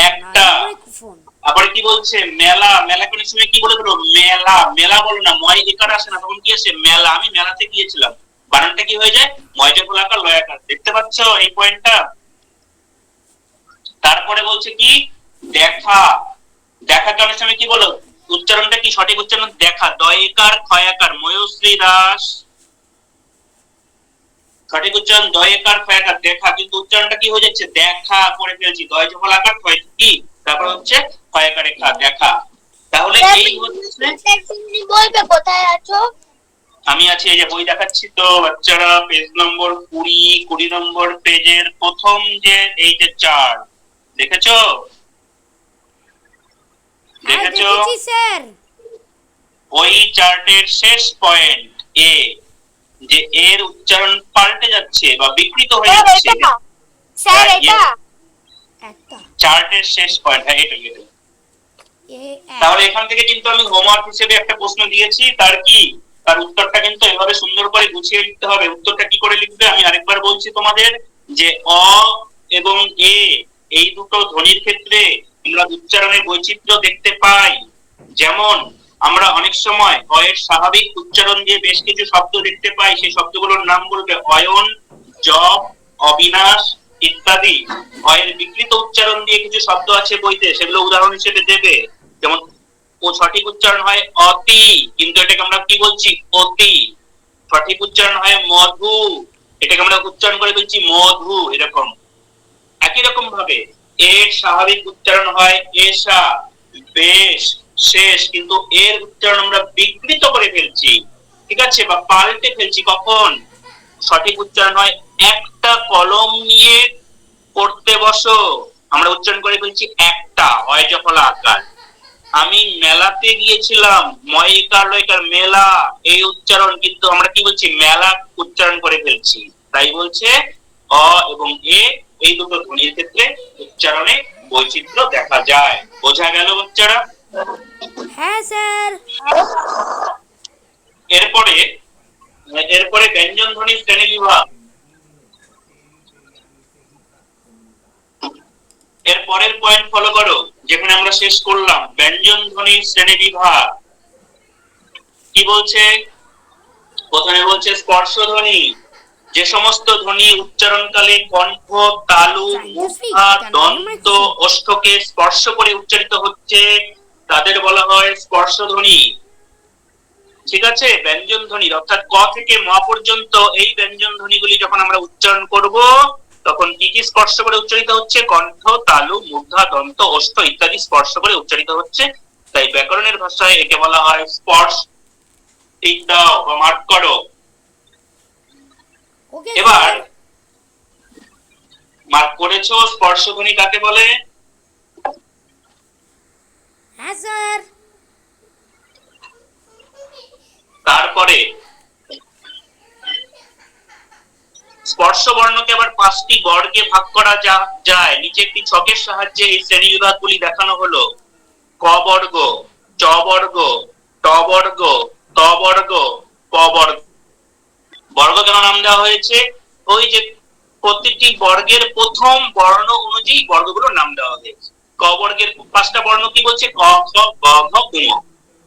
একটা। আবার কি বলছে? মেলা, মেলা কোন সময় কি বলে ফেলো? মেলা, মেলা বলো না, ময় একার আসে না, তখন কি আসে? মেলা। আমি মেলাতে গিয়েছিলাম, বানানটা কি হয়ে যায়? ময়টা ফলাকার লয়াকার। দেখতে পাচ্ছ এই পয়েন্টটা? তারপরে বলছে কি? দেখা, দেখাকে অনেক সময় কি বলো? উচ্চারণটা কি সঠিক উচ্চারণ? দেখা, দয়কার ক্ষয়াকার। ময়শ্রী দাস, সঠিক উচ্চারণ দয়কার ক্ষয়াকার, দেখা, কিন্তু উচ্চারণটা কি হয়ে যাচ্ছে? দেখা করে ফেলছি, দয় যফল আকার ক্ষয় কি, তারপর হচ্ছে ক্ষয়াকারে খা, দেখা। তাহলে এই হচ্ছে, বলবে কোথায় আছো? আমি আছি, এই যে বই দেখাচ্ছি তো বাচ্চারা, পেজ নম্বর 20 নম্বর পেজের প্রথম যে এই যে চার্ট দেখেছো? দেখেছো? স্যার, ওই চার্টের শেষ পয়েন্ট এ, যে এর উচ্চারণ পাল্টে যাচ্ছে বা বিকৃত হয়ে যাচ্ছে। স্যার এটা একটা চার্টের শেষ পয়েন্ট, হ্যাঁ এটা। তাহলে এখান থেকে কিন্তু আমি হোমওয়ার্ক হিসেবে একটা প্রশ্ন দিয়েছি, তার কি, তার উত্তরটা কিন্তু এভাবে সুন্দর করে গুছিয়ে লিখতে হবে। উত্তরটা কি করে লিখবে আমি আরেকবার বলছি তোমাদের, যে অ এবং এ, এই দুটো ধ্বনির ক্ষেত্রে আমরা উচ্চারণের বৈচিত্র্য দেখতে পাই। যেমন আমরা অনেক সময় অ এর স্বাভাবিক উচ্চারণ দিয়ে বেশ কিছু শব্দ দেখতে পাই, সেই শব্দগুলোর নাম বলবে অয়ন, জপ, অবিনাশ ইত্যাদি। অ এর বিকৃত উচ্চারণ দিয়ে কিছু শব্দ আছে বইতে, সেগুলো উদাহরণ হিসেবে দেবে। যেমন ও সঠিক উচ্চারণ হয় অতি, কিন্তু এটাকে আমরা কি বলছি? অতি। সঠিক উচ্চারণ হয় মধু, এটাকে আমরা উচ্চারণ করে বলছি মধু, এরকম। একই রকম ভাবে এর স্বাভাবিক উচ্চারণ হয় এসা, বেশ, শেষ, কিন্তু এর উচ্চারণ আমরা বিকৃত করে ফেলছি, ঠিক আছে, বা পাল্টে ফেলছি। কখন? সঠিক উচ্চারণ হয় একটা কলম নিয়ে পড়তে বসো, আমরা উচ্চারণ করে ফেলছি একটা, হয় যফলা আকার। আমি মেলাতে গিয়েছিলাম, ময়িকার লয়কার, মেলা, এই উচ্চারণ, কিন্তু আমরা কি বলছি? মেলা উচ্চারণ করে ফেলছি। তাই বলছে অ এবং এ, এই দুটো ধ্বনির ক্ষেত্রে উচ্চারণে বৈচিত্র্য দেখা যায়। বোঝা গেল বাচ্চারা? হ্যাঁ স্যার। এরপরে এরপরে ব্যঞ্জন ধ্বনির শ্রেণী বিভাগ। এর পরের পয়েন্ট ফলো করো, যেখানে আমরা শেষ করলাম ব্যঞ্জন ধ্বনির শ্রেণী বিভাগ। কি বলছে? প্রথমে বলছে স্পর্শধ্বনি, যে সমস্ত ধ্বনি উচ্চারণকালে কণ্ঠ, তালু, মুখা, দন্ত, ওষ্ঠকে স্পর্শ করে উচ্চারিত হচ্ছে তাদের বলা হয় স্পর্শধ্বনি। ঠিক আছে? ব্যঞ্জন ধ্বনি অর্থাৎ ক থেকে ম পর্যন্ত এই ব্যঞ্জন ধ্বনিগুলি যখন আমরা উচ্চারণ করব তখন কি কি স্পর্শ করে উচ্চারিত হচ্ছে? কণ্ঠ, তালু, মূর্ধা, দন্ত, ওষ্ঠ ইত্যাদি স্পর্শ করে উচ্চারিত হচ্ছে। তাই ব্যাকরণের ভাষায় একে বলা হয় স্পর্শ। ঠিক দাও বা মার্ক করো। ওকে এবার মার্ক করেছো স্পর্শধ্বনি কাকে বলে? হ্যাঁ স্যার। তারপরে স্পর্শ বর্ণকে আবার 5টি বর্গে ভাগ করা যায়। নিচে একটি ছকের সাহায্যে এই শ্রেণী বিভাগগুলি দেখানো হলো। ক বর্গ, চ বর্গ, ট বর্গ, ত বর্গ, প বর্গ। বর্গ কেন নাম দেওয়া হয়েছে? ওই যে প্রতিটি বর্গের প্রথম বর্ণ অনুযায়ী বর্গগুলোর নাম দেওয়া হয়েছে। ক বর্গের 5টা বর্ণ কি বলছে? ক, খ, গ, ঘ, ঙ।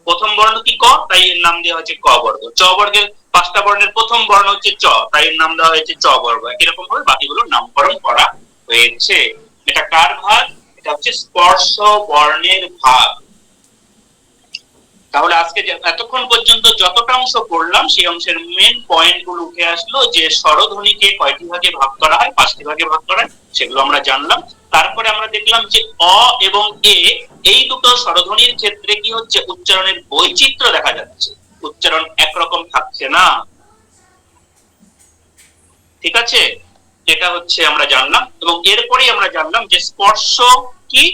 প্রথম বর্ণ কি? ক, তাই এর নাম দেওয়া হয়েছে ক বর্গ। চ বর্গের 5টা বর্ণের প্রথম বর্ণ হচ্ছে চ, তাই এর নাম দেওয়া হয়েছে চ বর্গ। এরকম ভাবে বাকিগুলোর নামকরণ করা হয়েছে। এটা কার ভাগ? এটা হচ্ছে স্পর্শ বর্ণের ভাগ। তাহলে আজকে এতক্ষণ পর্যন্ত যতটা অংশ পড়লাম সেই অংশের মেন পয়েন্ট গুলো উঠে আসলো, যে স্বরধ্বনিকে কয়টি ভাগে ভাগ করা হয়? 5টি ভাগে ভাগ করা হয়, সেগুলো আমরা জানলাম। তারপরে আমরা দেখলাম যে অ এবং এ এই দুটো স্বরধ্বনির ক্ষেত্রে কি হচ্ছে? উচ্চারণের বৈচিত্র্য দেখা যাচ্ছে, উচ্চারণ একরকম থাকছে না। ঠিক আছে? এটা হচ্ছে আমরা জানলাম। এবং এরপরেই আমরা জানলাম যে স্পর্শ কি,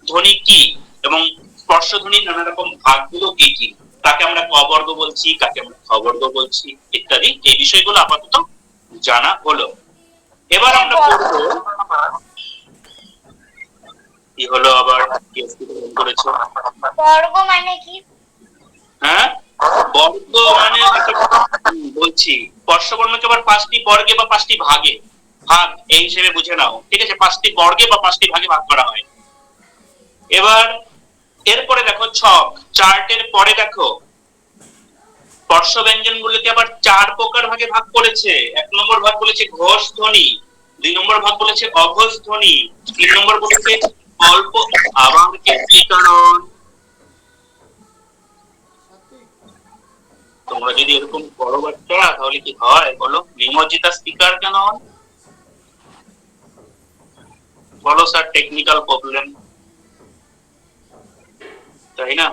ধ্বনি কি, এবং স্পর্শ ধ্বনির নানা রকম ভাগগুলো কি কি, কাকে আমরা ক বর্গ বলছি, কাকে আমরা খ বর্গ বলছি ইত্যাদি। এই বিষয়গুলো আপাতত জানা হলো। এবার আমরা পড়বো কি হলো আবার করেছো? বর্গ মানে কি? হ্যাঁ, বর্গ মানে বলছি স্পর্শবর্ণকে আবার 5টি বর্গে বা 5টি ভাগে ভাগ এই হিসেবে বুঝে নাও। ঠিক আছে? 5টি বর্গে বা 5টি ভাগে ভাগ করা হয়। এবার এরপরে দেখো ছক, চার্টের পরে দেখো স্পর্শ ব্যঞ্জন গুলিকে আবার 4 প্রকার ভাগে ভাগ করেছে। 1 নম্বর ভাগ বলেছে ঘোষ ধ্বনি, 2 নম্বর ভাগ বলেছে অঘোষ ধ্বনি, 3 নম্বর বলেছে অল্প আবার কেন্দ্রীকরণ। তোমরা যদি এরকম বড় বাচ্চা তাহলে কি হয় বলো? নিমজ্জিতা স্পিকার কেন? বলো স্যার, টেকনিক্যাল প্রবলেম, তাই না?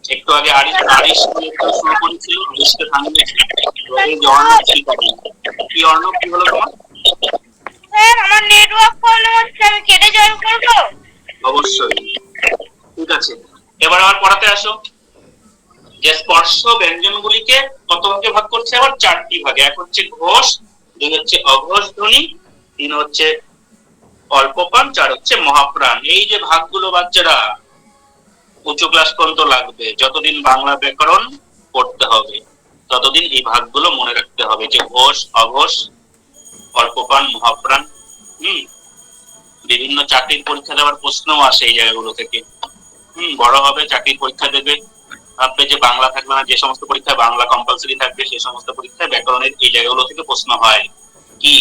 একটু আগে আরিশ শুরু করেছিল, আরিশকে থামিয়েছি। কি অর্ণব, কি হলো তোমার? স্যার আমার নেটওয়ার্ক প্রবলেম হচ্ছে, আমি কেটে জয়েন করব? অবশ্যই। ঠিক আছে, এবার আবার পড়াতে আসো। যে স্পর্শ ব্যঞ্জনগুলিকে কত ভাগে ভাগ করছে? আবার 4টি ভাগে। 1 হচ্ছে ঘোষ, 2 হচ্ছে অঘোষ ধ্বনি, 3 হচ্ছে অল্পপ্রাণ, 4 হচ্ছে মহাপ্রাণ। এই যে ভাগগুলো বাচ্চারা উচ্চ ক্লাস পর্যন্ত লাগবে, যতদিন বাংলা ব্যাকরণ পড়তে হবে ততদিন এই ভাগগুলো মনে রাখতে হবে, যে ঘোষ, অঘোষ, অল্পপ্রাণ, মহাপ্রাণ। বিভিন্ন চাকরির পরীক্ষা দেওয়ার প্রশ্নও আসে এই জায়গাগুলো থেকে। বড় হবে চাকরির পরীক্ষা দেবে, ভাববে যে বাংলা থাকবে না, যে সমস্ত পরীক্ষায় বাংলা কম্পালসরি থাকবে সেই সমস্ত পরীক্ষায় ব্যাকরণের এই জায়গাগুলো থেকে প্রশ্ন হয়। কি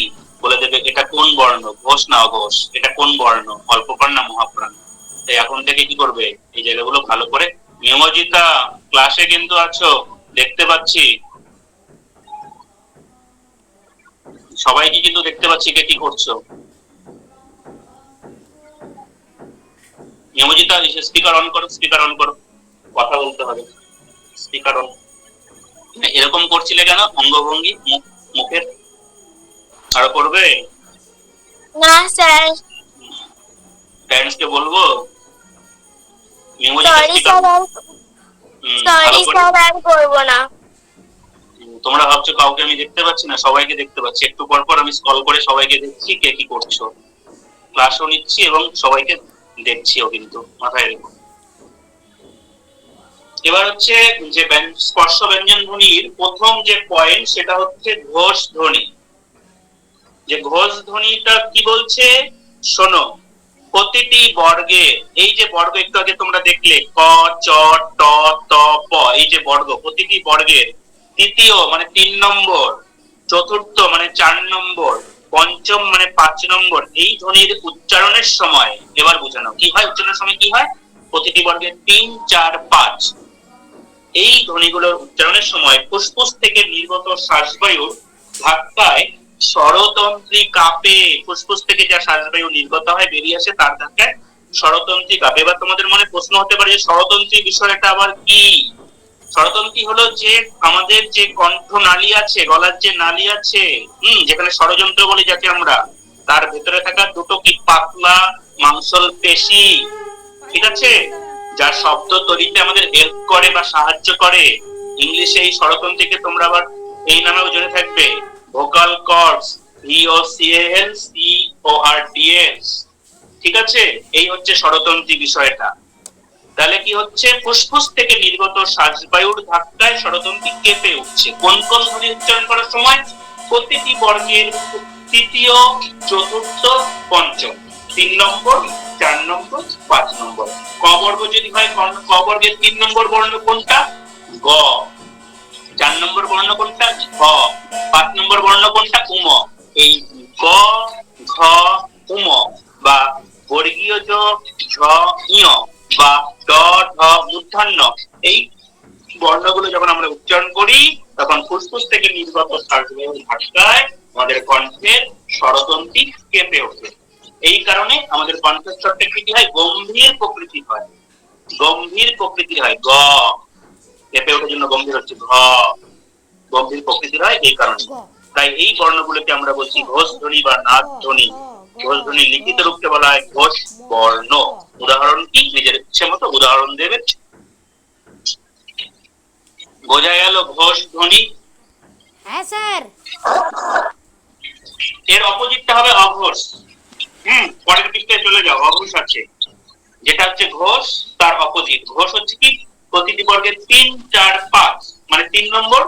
বলে দেবে? এটা কোন বর্ণ, ঘোষ না অঘোষ? এটা কোন বর্ণ, অল্পপ্রাণ না মহাপ্রাণ? তাই এখন থেকে কি করবে? এই জায়গাগুলো ভালো করে। নিমজ্জিতা ক্লাসে কিন্তু আছো, দেখতে পাচ্ছি সবাইকে, কিন্তু দেখতে পাচ্ছি কে কি করছো। নিমজ্জিতা স্পিকার অন করো, স্পিকার অন করো, কথা বলতে হবে। Speaker on. এরকম করছিলে কেন অঙ্গভঙ্গি মুখের? আরো করবে না স্যার। প্যারেন্টসকে বলবো? সরি স্যার, সরি স্যার, আর করব না। তোমরা ভাবছো কাউকে আমি দেখতে পাচ্ছি না? সবাইকে দেখতে পাচ্ছি। একটু পর পর আমি স্ক্রল করে সবাইকে দেখছি কে কি করছো। ক্লাসও নিচ্ছি এবং সবাইকে দেখছিও, কিন্তু মাথায় রেখো। এবার হচ্ছে যে স্পর্শ ব্যঞ্জন ধ্বনির প্রথম যে পয়েন্ট সেটা হচ্ছে ঘোষ ধ্বনি। যে ঘোষ ধ্বনিটা কি বলছে শোনো। প্রতিটি বর্গে, এই যে বর্গ একটু আগে তোমরা দেখলে ক চ ট ত প, এই যে বর্গ, প্রতিটি বর্গের তৃতীয় মানে 3 নম্বর, চতুর্থ মানে 4 নম্বর, পঞ্চম মানে 5 নম্বর, এই ধ্বনির উচ্চারণের সময় এবার বোঝানো কি হয়, উচ্চারণের সময় কি হয়, প্রতিটি বর্গের 3 4 5 এই ধ্বনিগুলোর উচ্চারণের সময় ফুসফুস থেকে নির্গত শ্বাসবায়ুর ধাক্কায় স্বরতন্ত্রী কাঁপে। ফুসফুস থেকে যা শ্বাসবায়ু নির্গত হয় বেরিয়ে আসে তার ধাক্কায় স্বরতন্ত্রী কাঁপে। এবার তোমাদের মনে প্রশ্ন হতে পারে যে স্বরতন্ত্রী বিষয়টা আবার কি? স্বরতন্ত্রী হলো যে আমাদের যে কণ্ঠ নালী আছে, গলার যে নালী আছে, যেখানে ষড়যন্ত্র বলি যাকে আমরা, তার ভেতরে থাকা দুটো কি পাতলা মাংসল পেশি, ঠিক আছে, যা শব্দ তৈরিতে আমাদের হেল্প করে বা সাহায্য করে। ইংলিশে এই স্বরতন্ত্রীকে তোমরা আবার এই নামেও জেনে থাকবে, ভোকাল কর্ডস, VOCAL CORDS, ঠিক আছে। এই হচ্ছে স্বরতন্ত্রী বিষয়টা। তাহলে কি হচ্ছে, ফুসফুস থেকে নির্গত শ্বাসবায়ুর ধাক্কায় স্বরতন্ত্রী কেঁপে উঠছে। কোন কোন ধ্বনি উচ্চারণ করার সময়? প্রতিটি বর্গের তৃতীয়, চতুর্থ, পঞ্চম, 3 নম্বর, 4 নম্বর, 5 নম্বর। ক বর্গ যদি হয়, ক বর্গের 3 নম্বর বর্ণ কোনটা? গ। 4 নম্বর বর্ণ কোনটা? ঘ। 5 নম্বর বর্ণ কোনটা? উম। এই গ, ঘ, উম বা বর্গীয় জ, ঝ, ঞ বা ড, ঢ, মূর্ধন্য, এই বর্ণগুলো যখন আমরা উচ্চারণ করি তখন ফুসফুস থেকে নির্গত শ্বাসবায়ুর ধাক্কায় আমাদের কণ্ঠের স্বরতন্ত্রী কেঁপে ওঠে। এই কারণে আমাদের কণ্ঠস্বরটা কি হয়? গম্ভীর প্রকৃতির হয়, গম্ভীর প্রকৃতির হয়। গ কেঁপে ওঠার জন্য গম্ভীর হচ্ছে ঘ, গম্ভীর প্রকৃতির হয় এই কারণে। তাই এই বর্ণগুলোকে আমরা বলছি ঘোষ ধ্বনি বা নাদ ধ্বনি। ঘোষ ধ্বনি লিখিত রূপকে বলা হয় ঘোষ বর্ণ। উদাহরণ কি? নিজের ইচ্ছে মতো উদাহরণ দেবে। বোঝা গেল ঘোষ ধ্বনি? হ্যাঁ স্যার। এর অপোজিটটা হবে অঘোষ। পরের পৃষ্ঠায় চলে যাও, অঘোষ আছে, যেটা হচ্ছে ঘোষ, তার অপোজিট। ঘোষ হচ্ছে কি? প্রতিটি বর্গের 3 4 5 মানে 3 নম্বর,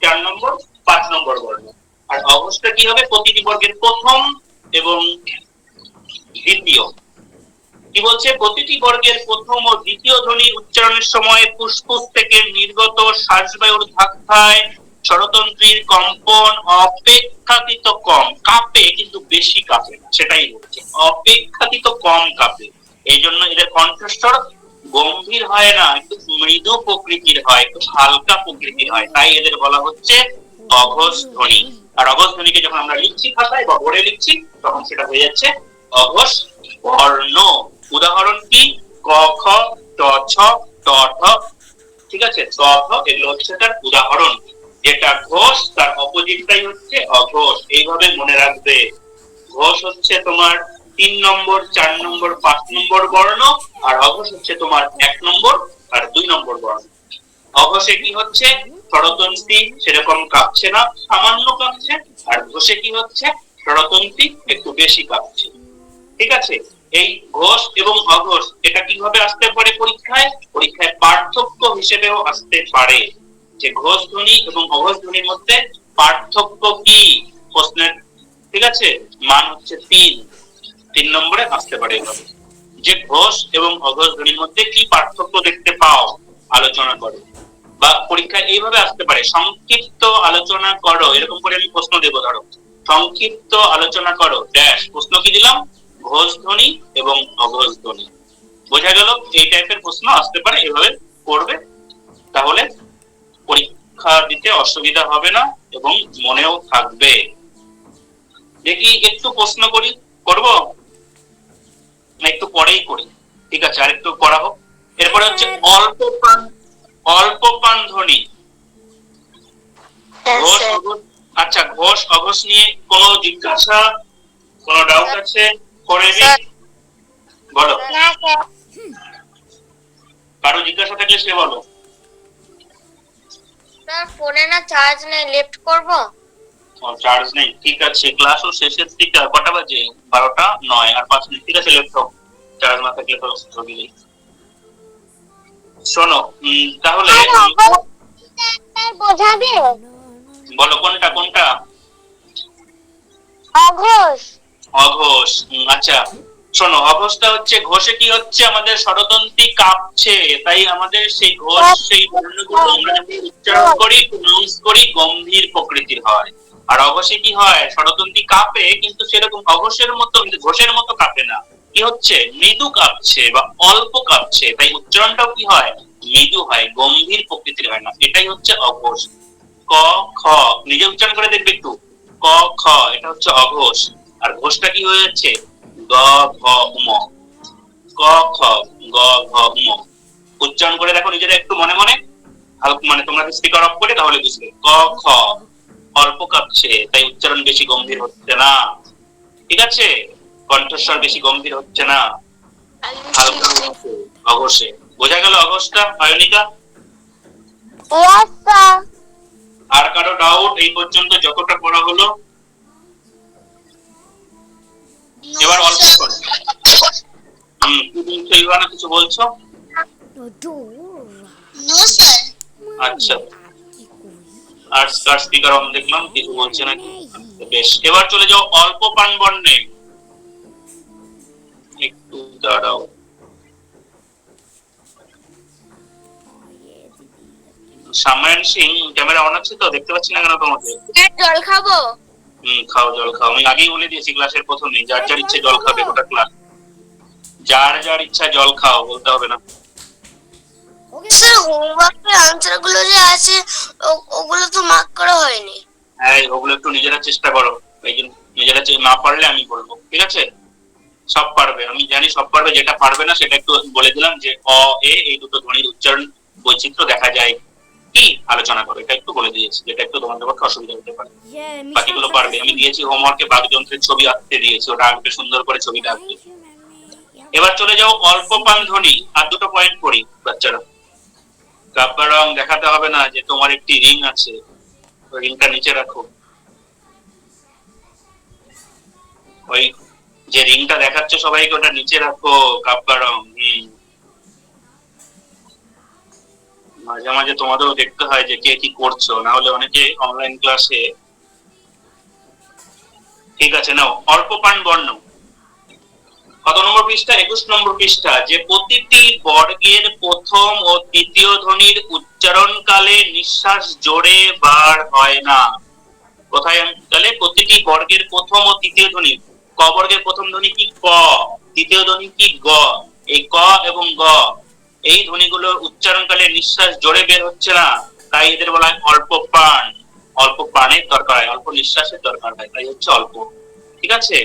4 নম্বর, 5 নম্বর বর্ণ। আর অঘোষটা কি হবে? প্রতিটি বর্গের প্রথম এবং দ্বিতীয়। কি বলছে? প্রতিটি বর্গের প্রথম ও দ্বিতীয় ধ্বনি উচ্চারণের সময় ফুসফুস থেকে নির্গত শ্বাসবায়ুর ধাক্কায় স্বরতন্ত্রীর কম্পন অপেক্ষাকৃত কম কাঁপে, কিন্তু বেশি কাঁপে না, সেটাই বলছে অপেক্ষাকৃত কম কাঁপে। এই জন্য এদের কণ্ঠস্বর গম্ভীর হয় না, একটু মৃদু প্রকৃতির হয়, একটু হালকা প্রকৃতির হয়, তাই এদের বলা হচ্ছে অঘোষ ধ্বনি। আর অঘোষ ধ্বনিকে যখন আমরা লিখছি খাতায় বা বোর্ডে লিখছি তখন সেটা হয়ে যাচ্ছে অঘোষ বর্ণ। উদাহরণ কি? ক, খ, ট, ছ, ট, ঠ, ঠিক আছে, ত, থ, এগুলো হচ্ছে তার উদাহরণ। যেটা ঘোষ তার অপোজিটটাই হচ্ছে অঘোষ। এইভাবে মনে রাখবে, ঘোষ হচ্ছে তোমার 3 নম্বর, 4 নম্বর, 5 নম্বর বর্ণ, আর অঘোষ হচ্ছে তোমার 1 নম্বর আর 2 নম্বর বর্ণ। অঘোষে কি হচ্ছে? স্বরতন্ত্রী সেরকম কাঁপছে না, সামান্য কাঁপছে। আর ঘোষে কি হচ্ছে? স্বরতন্ত্রী একটু বেশি কাঁপছে, ঠিক আছে। এই ঘোষ এবং অঘোষ এটা কিভাবে আসতে পারে পরীক্ষায়? পরীক্ষায় পার্থক্য হিসেবেও আসতে পারে, যে ঘোষ ধ্বনি এবং অঘোষ ধ্বনির মধ্যে পার্থক্য কি প্রশ্নের, ঠিক আছে, মান হচ্ছে 3 নম্বরে আসতে পারে। এভাবে যে ঘোষ এবং অঘোষ ধ্বনির মধ্যে কি পার্থক্য দেখতে পাও আলোচনা করো। বা পরীক্ষায় এইভাবে আসতে পারে, সংক্ষিপ্ত আলোচনা করো, এরকম করে আমি প্রশ্ন দেবো। ধরো সংক্ষিপ্ত আলোচনা করো ড্যাশ, প্রশ্ন কি দিলাম? ঘোষ ধ্বনি এবং অঘোষ ধ্বনি। বোঝা গেল? এই টাইপের প্রশ্ন আসতে পারে, এভাবে করবে, তাহলে পরীক্ষা দিতে অসুবিধা হবে না এবং মনেও থাকবে। দেখি একটু প্রশ্ন করব না একটু পরেই করি? ঠিক আছে, আর একটু পড়া হোক। এরপরে হচ্ছে অল্প প্রাণ ধ্বনি। ঘোষ অঘোষ, আচ্ছা ঘোষ অঘোষ নিয়ে কোনো জিজ্ঞাসা, কোনো ডাউট আছে? করে নি, বলো। কারো জিজ্ঞাসা থাকলে সে বলো। স্যার ফোনে না চার্জ নেই, লেফট করব? চার্জ নেই, ঠিক আছে। ক্লাসও শেষের দিকে, কটা বাজে? 12:09 আর 5 মিনিট, ঠিক আছে। লেফট হোক, চার্জ না থাকলে তো ছবি নেই। শোনো, তাহলে বোঝাবে, বলো কোনটা কোনটা? অঘোষ। অঘোষ, আচ্ছা। শোনো, অঘোষটা হচ্ছে, ঘোষে কি হচ্ছে, আমাদের স্বরতন্ত্রী কাঁপছে, তাই আমাদের সেই ঘোষ, সেই বর্ণগুলো আমরা যখন উচ্চারণ করি, প্রনাউন্স করি, গম্ভীর প্রকৃতির হয়। আর অঘোষে কি হয়, স্বরতন্ত্রী কাঁপে, কিন্তু সেরকম অঘোষের মতো, ঘোষের মতো কাঁপে না। কি হচ্ছে, মৃদু কাঁপছে বা অল্প কাঁপছে, তাই উচ্চারণটাও কি হয়, মৃদু হয়, গম্ভীর প্রকৃতির হয় না। এটাই হচ্ছে অঘোষ। ক, খ, নিজে উচ্চারণ করে দেখবে একটু। ক, খ, এটা হচ্ছে অঘোষ। আর ঘোষটা কি হয়ে যাচ্ছে, গ, ঘ, ম। ক, খ, গ, ঘ, ম। উচ্চারণ করে দেখো নিজেরা একটু মনে মনে, হালকা, মানে তোমরা স্পিকার অফ করে তাহলে বুঝবে। ক, খ, অল্প কাঁপছে, তাই উচ্চারণ বেশি গম্ভীর হচ্ছে না। ঠিক আছে, কণ্ঠস্বর বেশি গম্ভীর হচ্ছে না, হালকা হচ্ছে অঘোষে। বোঝা গেল অঘোষটা, অয়নিকা? আর কারো ডাউট এই পর্যন্ত যতটা পড়া হলো? এবার অল্প করে। কি বলছো ইভানা, কিছু বলছো? আচ্ছা, আর স্পিকার অন দেখলাম, কিছু বলছে নাকি? বেশ, এবার চলে যাও অল্প পান বর্ণে। একটু দাঁড়াও। সামায়ন সিং, ক্যামেরা অন আছে তো? দেখতে পাচ্ছি না কেন তোমাকে? জল খাবো। খাও, জল খাও। আমি আগেই বলে দিয়েছি ক্লাসের প্রথমেই, যার যার ইচ্ছে জল খাবে, গোটা ক্লাস। যার যার ইচ্ছা জল খাও, বলতে হবে না। স্যার, হোমওয়ার্কের আনসার গুলো যে আছে ওগুলো তো মার্ক করা হয়নি। হ্যাঁ, ওগুলো একটু নিজেরা চেষ্টা করো। এই জন্য নিজেরা না পারলে আমি বলবো, ঠিক আছে? সব পারবে, আমি জানি সব পারবে। যেটা পারবে না সেটা একটু বলে দিলাম, যে অ, এ, এই দুটো ধ্বনির উচ্চারণ বৈচিত্র্য দেখা যায় কি, আলোচনা করো, এটা একটু বলে দিয়েছি, যেটা একটু তোমাদের পক্ষে অসুবিধা হতে পারে। বাকিগুলো পারবে। আমি দিয়েছি হোমওয়ার্কে বাঘযন্ত্রের ছবি আঁকতে দিয়েছি, ওটা আঁকবে, সুন্দর করে ছবিটা আঁকবে। এবার চলে যাও অল্প পান ধ্বনি। আর দুটো পয়েন্ট করি বাচ্চারা। কাব্বা রং দেখাতে হবে না যে তোমার একটি রিং আছে, ওই রিংটা নিচে রাখো। ওই যে রিংটা দেখাচ্ছে সবাইকে, ওটা নিচে রাখো, কাব্বা রং। মাঝে মাঝে তোমাদেরও দেখতে হয় যে কে কি করছো, না হলে অনেকে অনলাইন ক্লাসে। ঠিক আছে, নাও অল্প পান বর্ণ। কত নম্বর পৃষ্ঠা? 21 নম্বর পৃষ্ঠা। যে প্রতিটি বর্গের প্রথম ও তৃতীয় ধ্বনির উচ্চারণকালে নিঃশ্বাস জোরে বার হয় না। কোথায়? তাহলে প্রতিটি বর্গের প্রথম ও তৃতীয় ধ্বনি। ক বর্গের প্রথম ধ্বনি কি? ক। তৃতীয় ধ্বনি কি? গ। এই ক এবং গ, এই ধ্বনিগুলো উচ্চারণকালে নিঃশ্বাস জোরে বের হচ্ছে না, তাই এদের বলা হয় অল্প প্রাণ। অল্প প্রাণের দরকার হয়, অল্প নিঃশ্বাসের দরকার হয়, তাই হচ্ছে অল্প। ঠিক আছে?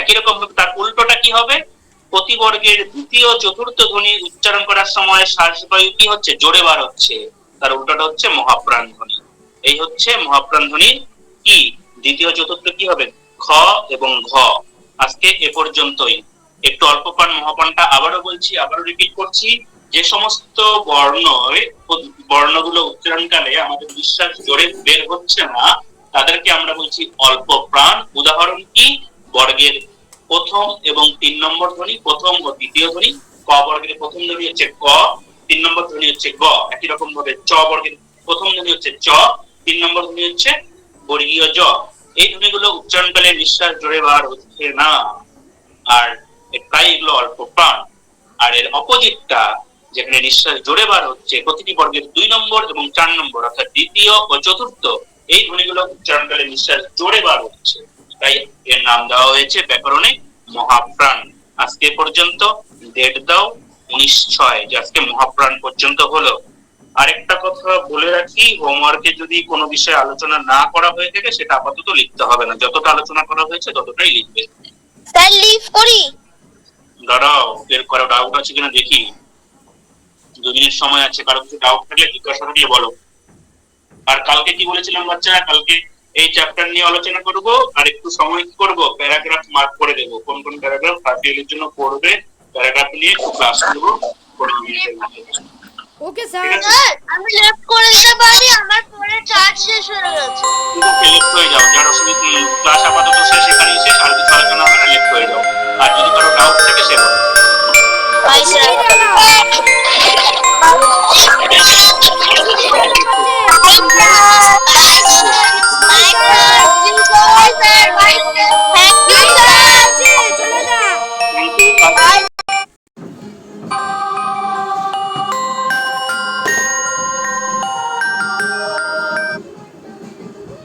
একই রকম তার উল্টোটা কি হবে? প্রতি বর্গের দ্বিতীয় চতুর্থ ধ্বনি উচ্চারণ করার সময় শ্বাসবায়ু কি হচ্ছে? জোরে বার হচ্ছে, তার উল্টোটা হচ্ছে মহাপ্রাণ ধ্বনি। এই হচ্ছে মহাপ্রাণ ধ্বনির কি দ্বিতীয় চতুর্থ কি হবে? খ এবং ঘ। আজকে এ পর্যন্তই। একটু অল্প প্রাণ মহাপ্রাণটা আবারও বলছি, আবারও রিপিট করছি। যে সমস্ত বর্ণগুলো উচ্চারণকালে আমাদের নিঃশ্বাস জোরে বের হচ্ছে না, তাদেরকে আমরা বলছি অল্প প্রাণ। উদাহরণ কি? বর্গের প্রথম এবং 3 নম্বর ধ্বনি, প্রথম ও দ্বিতীয় ধ্বনি। ক বর্গের প্রথম ধ্বনি হচ্ছে ক, 3 নম্বর ধ্বনি হচ্ছে গ। একই রকম ভাবে চ বর্গের প্রথম ধ্বনি হচ্ছে চ, 3 নম্বর ধ্বনি হচ্ছে বর্গীয় জ। এই ধ্বনিগুলো উচ্চারণকালে নিঃশ্বাস জোরে বার হচ্ছে না, আর তাই এগুলো অল্প প্রাণ। আর এর অপোজিটটা, যেখানে নিঃশ্বাস জোরে বার হচ্ছে, প্রতিটি বর্গের 2 নম্বর এবং 4 নম্বর, অর্থাৎ দ্বিতীয় ও চতুর্থ, এই ধ্বনিগুলো উচ্চারণকালে নিঃশ্বাস জোরে বার হচ্ছে, তাই এর নাম দেওয়া হয়েছে ব্যাকরণে মহাপ্রাণ। আজকে পর্যন্ত ডেট দাও 19/6, যে আজকে মহাপ্রাণ পর্যন্ত হলো। আরেকটা কথা বলে রাখি, হোমওয়ার্কে যদি কোনো বিষয়ে আলোচনা না করা হয়ে থাকে সেটা আপাতত লিখতে হবে না, যতটা আলোচনা করা হয়েছে ততটাই লিখবে। স্যার, লিভ করি? দাঁড়াও, এর কারো ডাউট আছে কিনা দেখি। 2 মিনিট সময় আছে, কারো কিছু ডাউট থাকলে জিজ্ঞাসা করলে বলো। আর কালকে কি বলেছিলাম বাচ্চারা? কালকে এই চ্যাপ্টার নিয়ে আলোচনা করব, আর একটু সময় কি করব, প্যারাগ্রাফ মার্ক করে দেব, কোন কোন প্যারাগ্রাফ ফার্স্ট এর জন্য পড়বে, প্যারাগ্রাফ নিয়ে ক্লাস করব 15 মিনিটের মধ্যে। Okay sir. আমি লেফট করে দিতে পারি? আমার ফোনে চার্জ শেষ হয়ে গেছে। তুমি লেফট হয়ে যাও, যার অসুবিধা, ক্লাস আপাতত শেষ, এখানেই শেষ, আর কিছু আলোচনা হবে না, লেফট হয়ে যাও। আর যদি কারো ডাউট থাকে সে বলো। Bye sir.